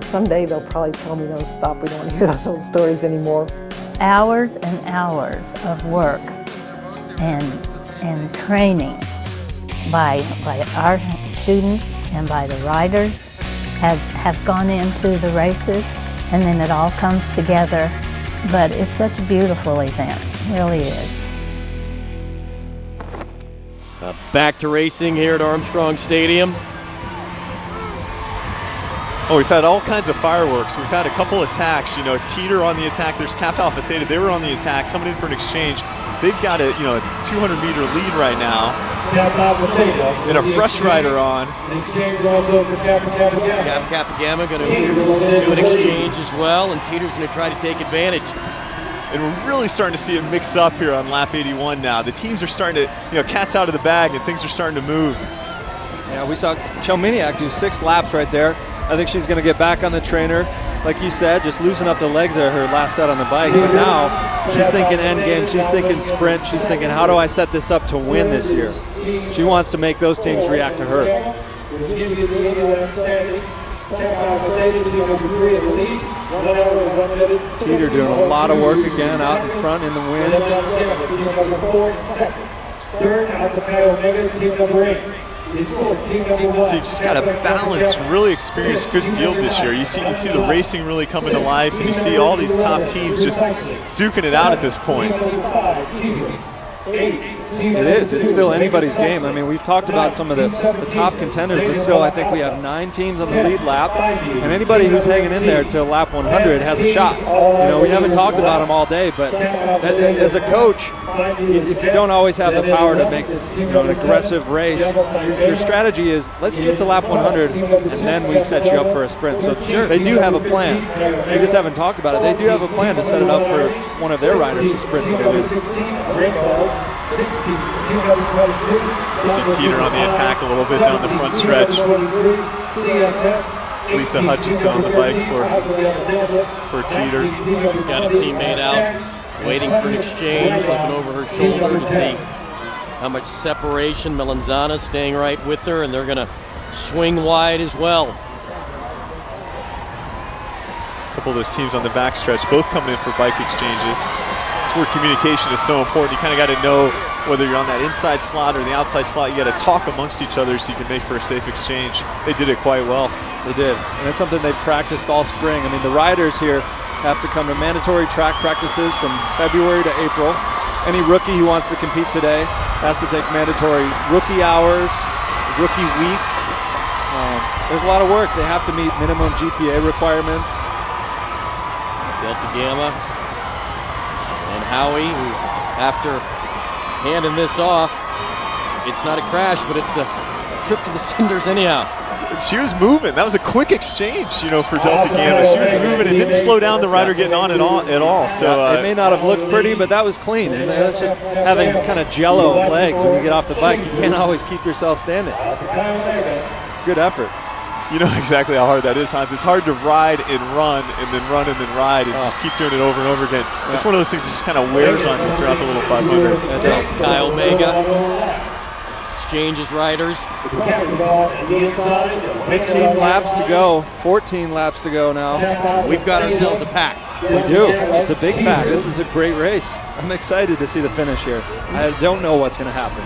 Someday they'll probably tell me to stop, we don't want to hear those old stories anymore. Hours and hours of work and training by our students and by the riders have gone into the races, and then it all comes together. But it's such a beautiful event, it really is. Back to racing here at Armstrong Stadium. Oh, we've had all kinds of fireworks. We've had a couple attacks. You know, Teeter on the attack. There's Kappa Alpha Theta. They were on the attack, coming in for an exchange. They've got a 200-meter lead right now. And a fresh rider on. Kappa Gamma going to do an exchange as well, and Teeter's going to try to take advantage. And we're really starting to see it mix up here on lap 81 now. The teams are starting to, cat's out of the bag, and things are starting to move. Yeah, we saw Chelminiak do 6 laps right there. I think she's going to get back on the trainer. Like you said, just loosen up the legs of her last set on the bike. But now she's thinking end game. She's thinking sprint. She's thinking, how do I set this up to win this year? She wants to make those teams react to her. Teeter doing a lot of work again out in front in the wind. So you've just got a balanced, really experienced, good field this year. You see the racing really coming to life, and you see all these top teams just duking it out at this point. It is. It's still anybody's game. I mean, we've talked about some of the top contenders, but still I think we have 9 teams on the lead lap, and anybody who's hanging in there to lap 100 has a shot. We haven't talked about them all day, but as a coach, if you don't always have the power to make an aggressive race, your strategy is let's get to lap 100 and then we set you up for a sprint. So they do have a plan. We just haven't talked about it. They do have a plan to set it up for one of their riders to sprint for the win. See Teeter on the attack a little bit down the front stretch. Lisa Hutchinson on the bike for Teeter. She's got a teammate out, waiting for an exchange, looking over her shoulder to see how much separation. Melanzana staying right with her, and they're going to swing wide as well. A couple of those teams on the backstretch, both coming in for bike exchanges. That's where communication is so important. You kind of got to know whether you're on that inside slot or the outside slot. You got to talk amongst each other so you can make for a safe exchange. They did it quite well. They did, and it's something they've practiced all spring. I mean, the riders here have to come to mandatory track practices from February to April. Any rookie who wants to compete today has to take mandatory rookie hours, rookie week. There's a lot of work. They have to meet minimum GPA requirements. Delta Gamma and Howie, who after handing this off, it's not a crash, but it's a trip to the cinders anyhow. She was moving. That was a quick exchange, for Delta Gamma. She was moving. It didn't slow down the rider getting on at all. So it may not have looked pretty, but that was clean. And that's just having kind of jello legs when you get off the bike. You can't always keep yourself standing. It's good effort. You know exactly how hard that is, Hans. It's hard to ride and run and then ride and just keep doing it over and over again. Yeah. It's one of those things that just kind of wears on you throughout the little 500. Kyle Mega exchanges riders. 15 laps to go, 14 laps to go now. We've got ourselves a pack. We do. It's a big pack. This is a great race. I'm excited to see the finish here. I don't know what's going to happen.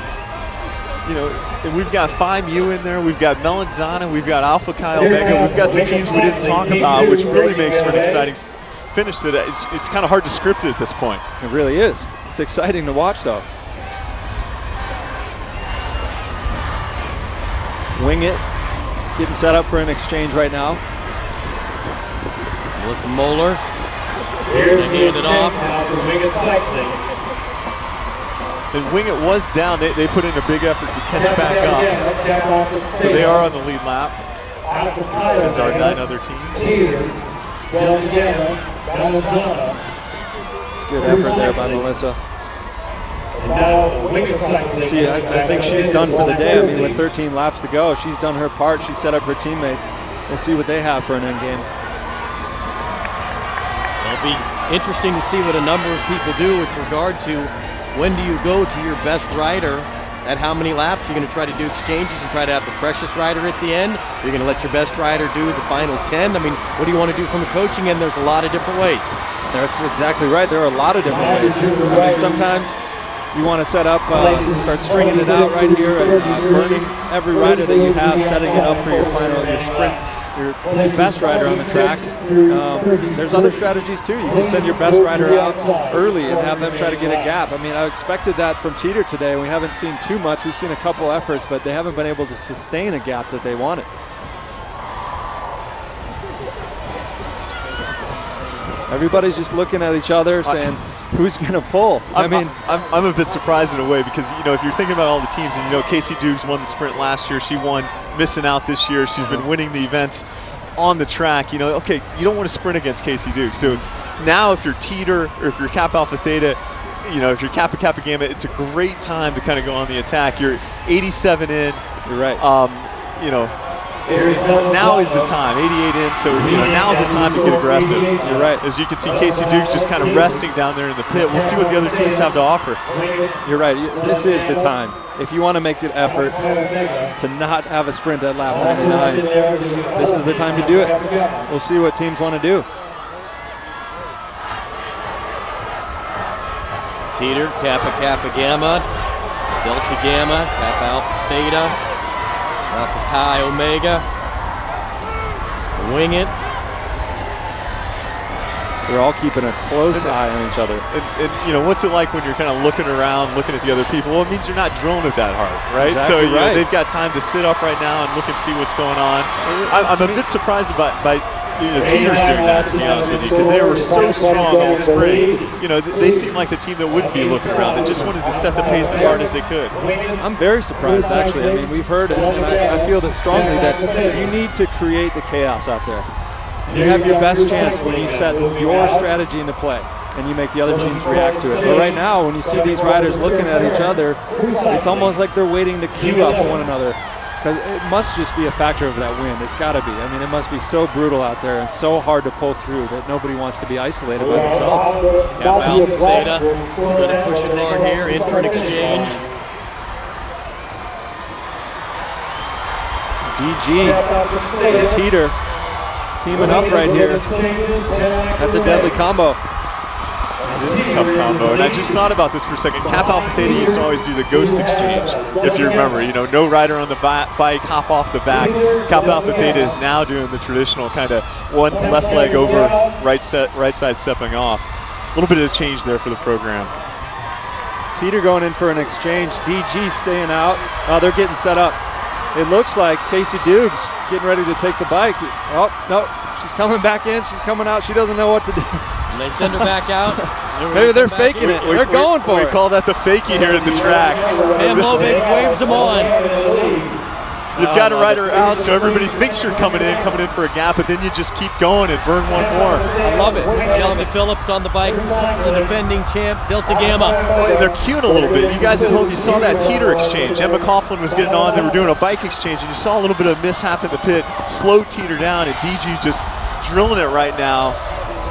And we've got 5U in there. We've got Melanzana. We've got Alpha Chi Omega. We've got some teams we didn't talk about, which really makes for an exciting finish. That it's kind of hard to script it at this point. It really is. It's exciting to watch, though. Wing It, getting set up for an exchange right now. Melissa Moeller going to hand it off. And Wing It was down. They put in a big effort to catch back up. So they are on the lead lap, as are 9 other teams. It's good effort there by Melissa. See, I think she's done for the day. I mean, with 13 laps to go, she's done her part. She set up her teammates. We'll see what they have for an end game. It'll be interesting to see what a number of people do with regard to when do you go to your best rider at how many laps. You're going to try to do exchanges and try to have the freshest rider at the end. You're going to let your best rider do the final 10. I mean, what do you want to do from a coaching end? There's a lot of different ways. That's exactly right. There are a lot of different ways. I mean, sometimes you want to set up, start stringing it out right here and burning every rider that you have, setting it up for your final, your sprint, your best rider on the track. There's other strategies too. You can send your best rider out early and have them try to get a gap. I mean, I expected that from Teeter today. We haven't seen too much. We've seen a couple efforts, but they haven't been able to sustain a gap that they wanted. Everybody's just looking at each other saying, who's going to pull? I'm a bit surprised in a way because, you know, if you're thinking about all the teams and, you know, Casey Dukes won the sprint last year. She won missing out this year. She's been winning the events on the track. You know, okay, you don't want to sprint against Casey Dukes. So now if you're Teeter or if you're Kappa Alpha Theta, you know, if you're Kappa Kappa Gamma, it's a great time to kind of go on the attack. You're 87 in. You're right. You know, now is the time, 88 in, so you know now's the time to get aggressive. You're right. As you can see, Casey Dukes just kind of resting down there in the pit. We'll see what the other teams have to offer. You're right. This is the time. If you want to make an effort to not have a sprint at lap 99, this is the time to do it. We'll see what teams want to do. Teeter, Kappa Kappa Gamma, Delta Gamma, Kappa Alpha Theta, Alpha Chi Omega, Wing It. They're all keeping a close eye on each other. And you know, what's it like when you're kind of looking around, looking at the other people? Well, it means you're not drilling it that hard, right? Exactly so you right. know, they've got time to sit up right now and look and see what's going on. I'm a bit surprised by you know, Teeter's doing that, to be honest with you, because they were so strong all spring. You know, they seem like the team that wouldn't be looking around. They just wanted to set the pace as hard as they could. I'm very surprised, actually. I mean, we've heard, and I feel that strongly, that you need to create the chaos out there. You have your best chance when you set your strategy into play and you make the other teams react to it. But right now, when you see these riders looking at each other, it's almost like they're waiting to cue off of one another. Because it must just be a factor of that wind. It's got to be. I mean, it must be so brutal out there and so hard to pull through that nobody wants to be isolated by themselves. Kappa Alpha Theta going to push it hard here, in for an exchange. DG and Teeter teaming up right here. That's a deadly combo. It is a tough combo, and I just thought about this for a second. Kappa Alpha Theta used to always do the ghost exchange, if you remember. You know, no rider on the bike, hop off the back. Kappa Alpha Theta is now doing the traditional kind of one left leg over, right side stepping off. A little bit of a change there for the program. Teeter going in for an exchange. DG staying out. Oh, they're getting set up. It looks like Casey Dukes getting ready to take the bike. Oh, no, she's coming back in. She's coming out. She doesn't know what to do. And they send her back out. Maybe they're faking it. They're going for it. We call that the fakie here at the track. Pam Lobig waves them on. You've got a rider out, so everybody thinks you're coming in for a gap, but then you just keep going and burn one more. I love it. Kelsey Phillips on the bike, the defending champ, Delta Gamma. Oh, and they're queuing a little bit. You guys at home, you saw that Teeter exchange. Emma Coughlin was getting on. They were doing a bike exchange, and you saw a little bit of mishap in the pit. Slow Teeter down, and DG just drilling it right now.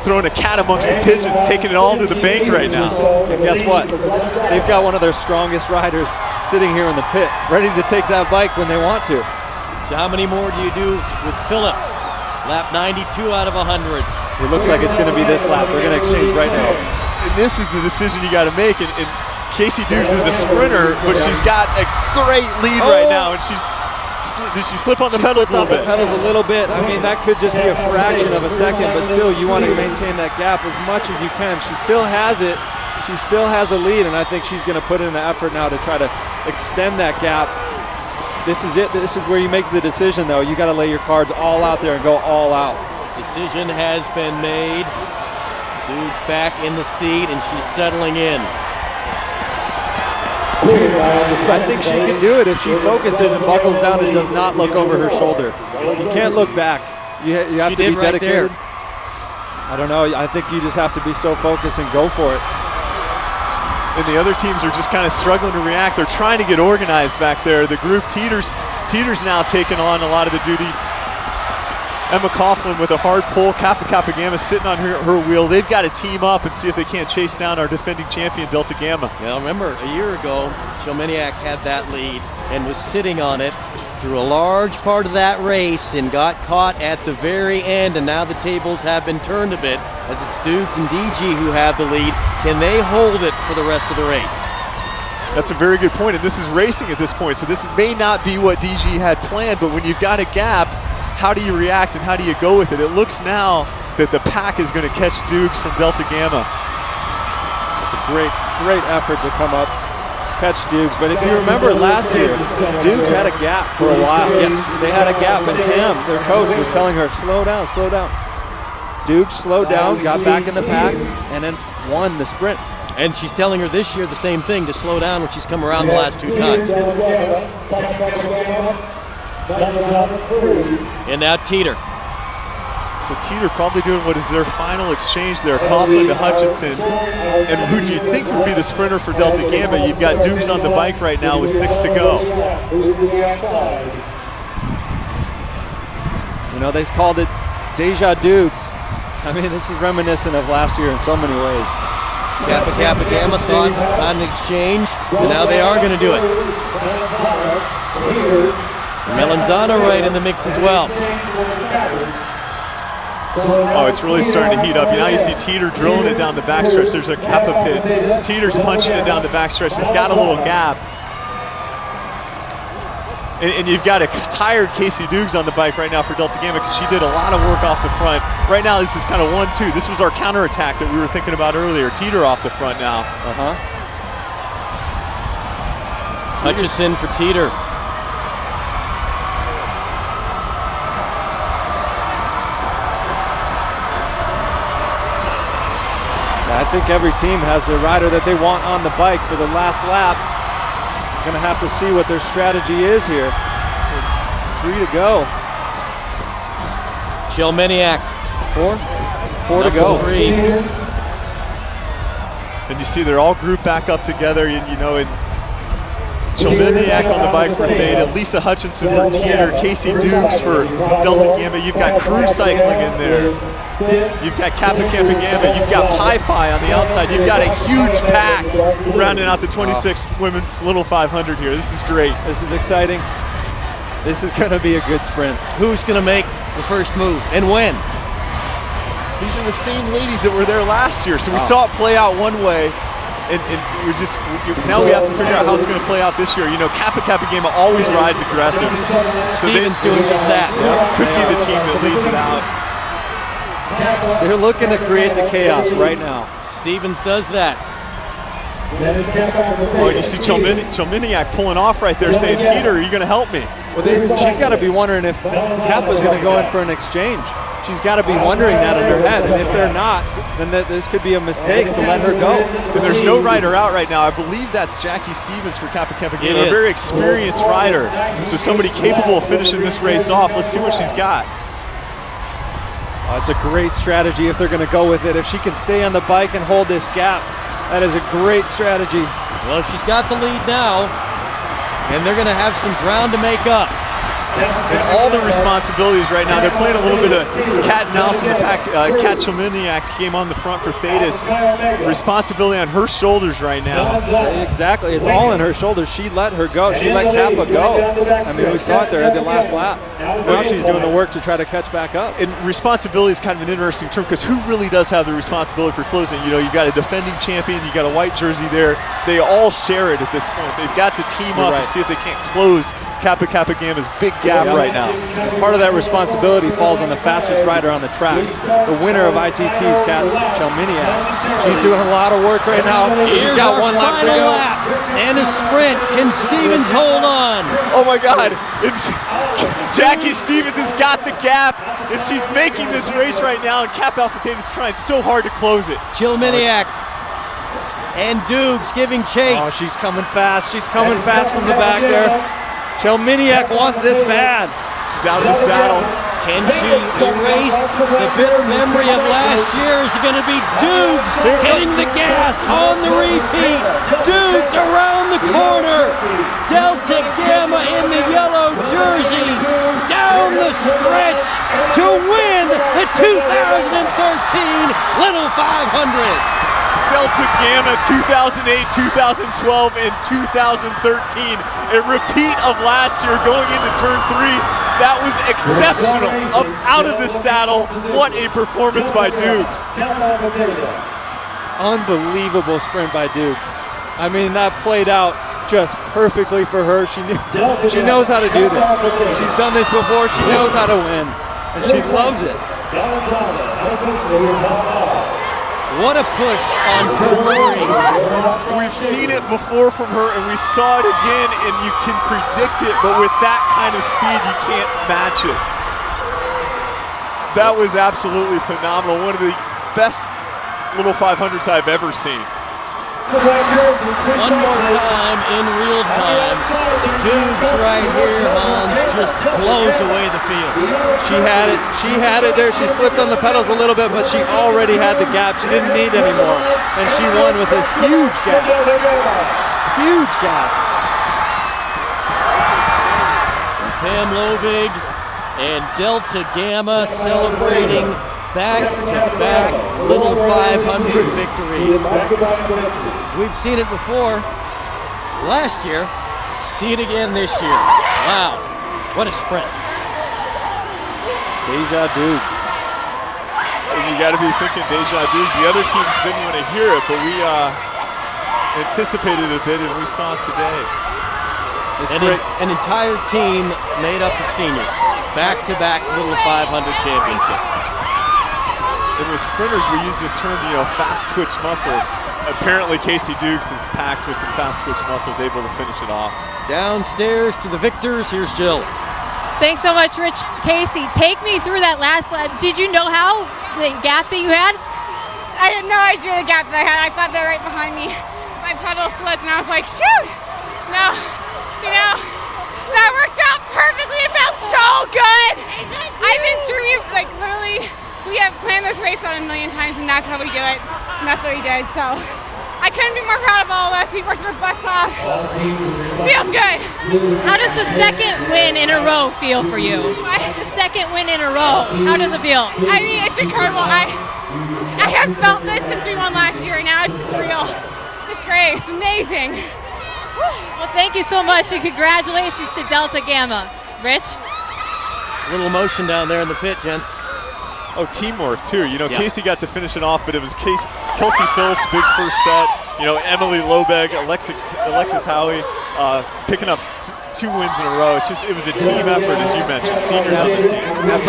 Throwing a cat amongst the pigeons, taking it all to the bank right now. And guess what? They've got one of their strongest riders sitting here in the pit, ready to take that bike when they want to. So how many more do you do with Phillips? Lap 92 out of 100. It looks like it's going to be this lap. They're going to exchange right now. And this is the decision you got to make. And Casey Dukes is a sprinter, but she's got a great lead right now, and did she slip on the pedals a little bit? Pedals a little bit. I mean, that could just be a fraction of a second, but still, you want to maintain that gap as much as you can. She still has it. She still has a lead, and I think she's going to put in the effort now to try to extend that gap. This is it. This is where you make the decision, though. You got to lay your cards all out there and go all out. Decision has been made. Duke's back in the seat, and she's settling in. I think she could do it if she focuses and buckles down and does not look over her shoulder. You can't look back. You have to be dedicated. I don't know. I think you just have to be so focused and go for it. and the other teams are just kind of struggling to react. They're trying to get organized back there. The group Teeter's now taking on a lot of the duty. Emma Coughlin with a hard pull. Kappa Kappa Gamma sitting on her wheel. They've got to team up and see if they can't chase down our defending champion, Delta Gamma. Now remember, a year ago, Chilminiak had that lead and was sitting on it through a large part of that race and got caught at the very end, and now the tables have been turned a bit as it's Dukes and DG who have the lead. Can they hold it for the rest of the race? That's a very good point, and this is racing at this point, so this may not be what DG had planned, but when you've got a gap, how do you react and how do you go with it? It looks now that the pack is going to catch Dukes from Delta Gamma. It's a great effort to come up, catch Dukes. But if you remember last year, Dukes had a gap for a while. Yes, they had a gap, and Pam, their coach, was telling her, slow down, slow down. Dukes slowed down, got back in the pack, and then won the sprint. And she's telling her this year the same thing, to slow down when she's come around the last 2 times. And now Teeter. So Teeter probably doing what is their final exchange there. Coughlin to Hutchinson. And who do you think would be the sprinter for Delta Gamma? You've got Dukes on the bike right now with 6 to go. You know, they called it Deja Dukes. I mean, this is reminiscent of last year in so many ways. Kappa Kappa Gamma thought on an exchange, and now they are going to do it. Melanzano right in the mix as well. Oh, it's really starting to heat up. Now you see Teeter drilling it down the backstretch. There's a Kappa pit. Teeter's punching it down the backstretch. It's got a little gap. And you've got a tired Casey Dukes on the bike right now for Delta Gamma because she did a lot of work off the front. Right now, this is kind of 1-2. This was our counterattack that we were thinking about earlier. Teeter off the front now. Hutchison for Teeter. I think every team has their rider that they want on the bike for the last lap. Going to have to see what their strategy is here. 3 to go. Chilminiak. 4 to go. 3. And you see they're all grouped back up together, and you know, Chilminiak on the bike for Theta, Lisa Hutchinson for Teeter, Casey Dukes for Delta Gamma. You've got crew cycling in there. You've got Kappa Kappa Gamma. You've got Pi-Phi on the outside. You've got a huge pack rounding out the 26th Women's Little 500 here. This is great. This is exciting. This is going to be a good sprint. Who's going to make the first move and when? These are the same ladies that were there last year. So we saw it play out one way. And we're just, now we have to figure out how it's going to play out this year. You know, Kappa Kappa Gamma always rides aggressive. So Stevens doing just that. Could be the team that leads it out. They're looking to create the chaos right now. Stevens does that. Oh, and you see Chilminiak pulling off right there saying, Teeter, are you going to help me? Well, she's got to be wondering if Kappa's going to go in for an exchange. She's got to be wondering that in her head, and if they're not, then this could be a mistake to let her go. And there's no rider out right now. I believe that's Jackie Stevens for Kappa Kappa Gamma, a very experienced rider. So somebody capable of finishing this race off. Let's see what she's got. Oh, it's a great strategy if they're going to go with it. If she can stay on the bike and hold this gap, that is a great strategy. Well, she's got the lead now, and they're going to have some ground to make up. And all the responsibilities right now, they're playing a little bit of cat and mouse in the pack. Kat Chilminiak came on the front for Thetis. Responsibility on her shoulders right now. Exactly, it's all on her shoulders. She let her go. She let Kappa go. I mean, we saw it there at the last lap. Now she's doing the work to try to catch back up. And responsibility is kind of an interesting term because who really does have the responsibility for closing? You know, you've got a defending champion, you've got a white jersey there. They all share it at this point. They've got to team up and see if they can't close Kappa Kappa Gamma's big gap right now. And part of that responsibility falls on the fastest rider on the track, the winner of ITT's Kat Chilminiak. She's doing a lot of work right now. She's got one lap to go. And a sprint. Can Stevens hold on? Oh my God. Jackie Stevens has got the gap, and she's making this race right now, and Kappa Alpha Theta is trying so hard to close it. Chilminiak and Dukes giving chase. Oh, she's coming fast. She's coming fast from the back there. Chilminiak wants this bad. She's out of the saddle. Can she erase the bitter memory of last year? Is it going to be Dukes hitting the gas on the repeat? Dukes around the corner. Delta Gamma in the yellow jerseys down the stretch to win the 2013 Little 500. Delta Gamma 2008, 2012, and 2013. A repeat of last year going into turn 3. That was exceptional. Up out of the saddle. What a performance by Dukes. Unbelievable sprint by Dukes. I mean, that played out just perfectly for her. She knows how to do this. She's done this before. She knows how to win, and she loves it. What a push on turn 3. We've seen it before from her, and we saw it again, and you can predict it, but with that kind of speed, you can't match it. That was absolutely phenomenal. One of the best Little 500s I've ever seen. One more time in real time. Dukes right here, Hans, just blows away the field. She had it there. She slipped on the pedals a little bit, but she already had the gap. She didn't need any more. And she won with a huge gap. Huge gap. Pam Lobig and Delta Gamma celebrating back-to-back Little 500 victories. We've seen it before last year. See it again this year. Wow, what a sprint. Deja Dukes. You got to be thinking Deja Dukes. The other teams didn't want to hear it, but we anticipated it a bit, and we saw it today. It's great. An entire team made up of seniors. Back-to-back Little 500 championships. And with sprinters, we use this term, fast twitch muscles. Apparently, Casey Dukes is packed with some fast twitch muscles, able to finish it off. Downstairs to the victors, here's Jill. Thanks so much, Rich. Casey, take me through that last lap. Did you know how the gap that you had? I had no idea the gap that I had. I thought they were right behind me. My pedal slipped, and I was like, shoot! No, that worked out perfectly. It felt so good. I've been dreaming, literally. We have planned this race on a million times, and that's how we do it. And that's what we did. So I couldn't be more proud of all of us. We worked our butts off. Feels good. How does the second win in a row feel for you? The second win in a row. How does it feel? I mean, it's incredible. I have felt this since we won last year, and now it's just real. It's great. It's amazing. Well, thank you so much, and congratulations to Delta Gamma. Rich? A little emotion down there in the pit, gents. Oh, teamwork too. Casey got to finish it off, but it was Kelsey Phillips, big first set. Emily Lobeg, Alexis Howie, picking up 2 wins in a row. It was a team effort, as you mentioned. Seniors on this team. I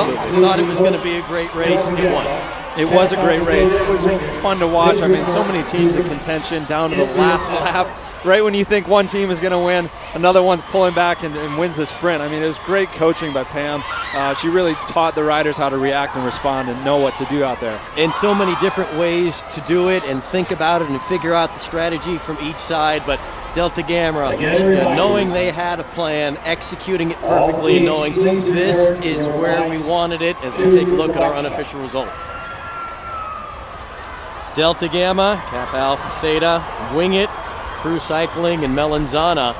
thought it was going to be a great race. It was. It was a great race. It was fun to watch. I mean, so many teams in contention down to the last lap. Right when you think one team is going to win, another one's pulling back and wins the sprint. I mean, it was great coaching by Pam. She really taught the riders how to react and respond and know what to do out there. And so many different ways to do it and think about it and figure out the strategy from each side. But Delta Gamma, knowing they had a plan, executing it perfectly, and knowing this is where we wanted it as we take a look at our unofficial results. Delta Gamma, Kappa Alpha Theta, Wing It, Crew Cycling, and Melanzana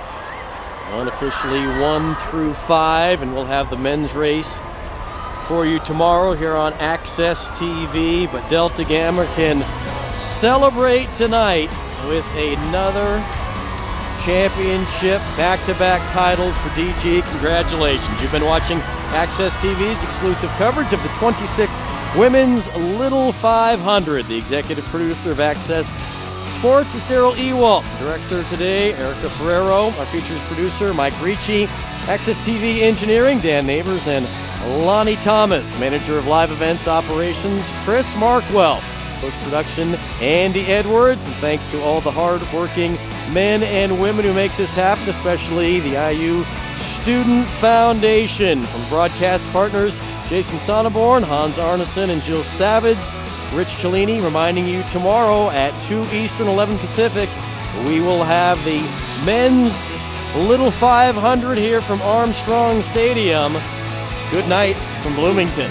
unofficially 1 through 5, and we'll have the men's race for you tomorrow here on Access TV. But Delta Gamma can celebrate tonight with another championship, back-to-back titles for DG. Congratulations. You've been watching Access TV's exclusive coverage of the 26th Women's Little 500. The executive producer of Access Sports is Daryl Ewalt. Director today, Erica Ferrero. Our features producer, Mike Ricci. Access TV Engineering, Dan Neighbors and Lonnie Thomas. Manager of Live Events Operations, Chris Markwell. Post-production, Andy Edwards. And thanks to all the hard-working men and women who make this happen, especially the IU Student Foundation. From broadcast partners, Jason Sonneborn, Hans Arneson, and Jill Savage. Rich Cellini reminding you tomorrow at 2 Eastern, 11 Pacific, we will have the men's Little 500 here from Armstrong Stadium. Good night. from Bloomington.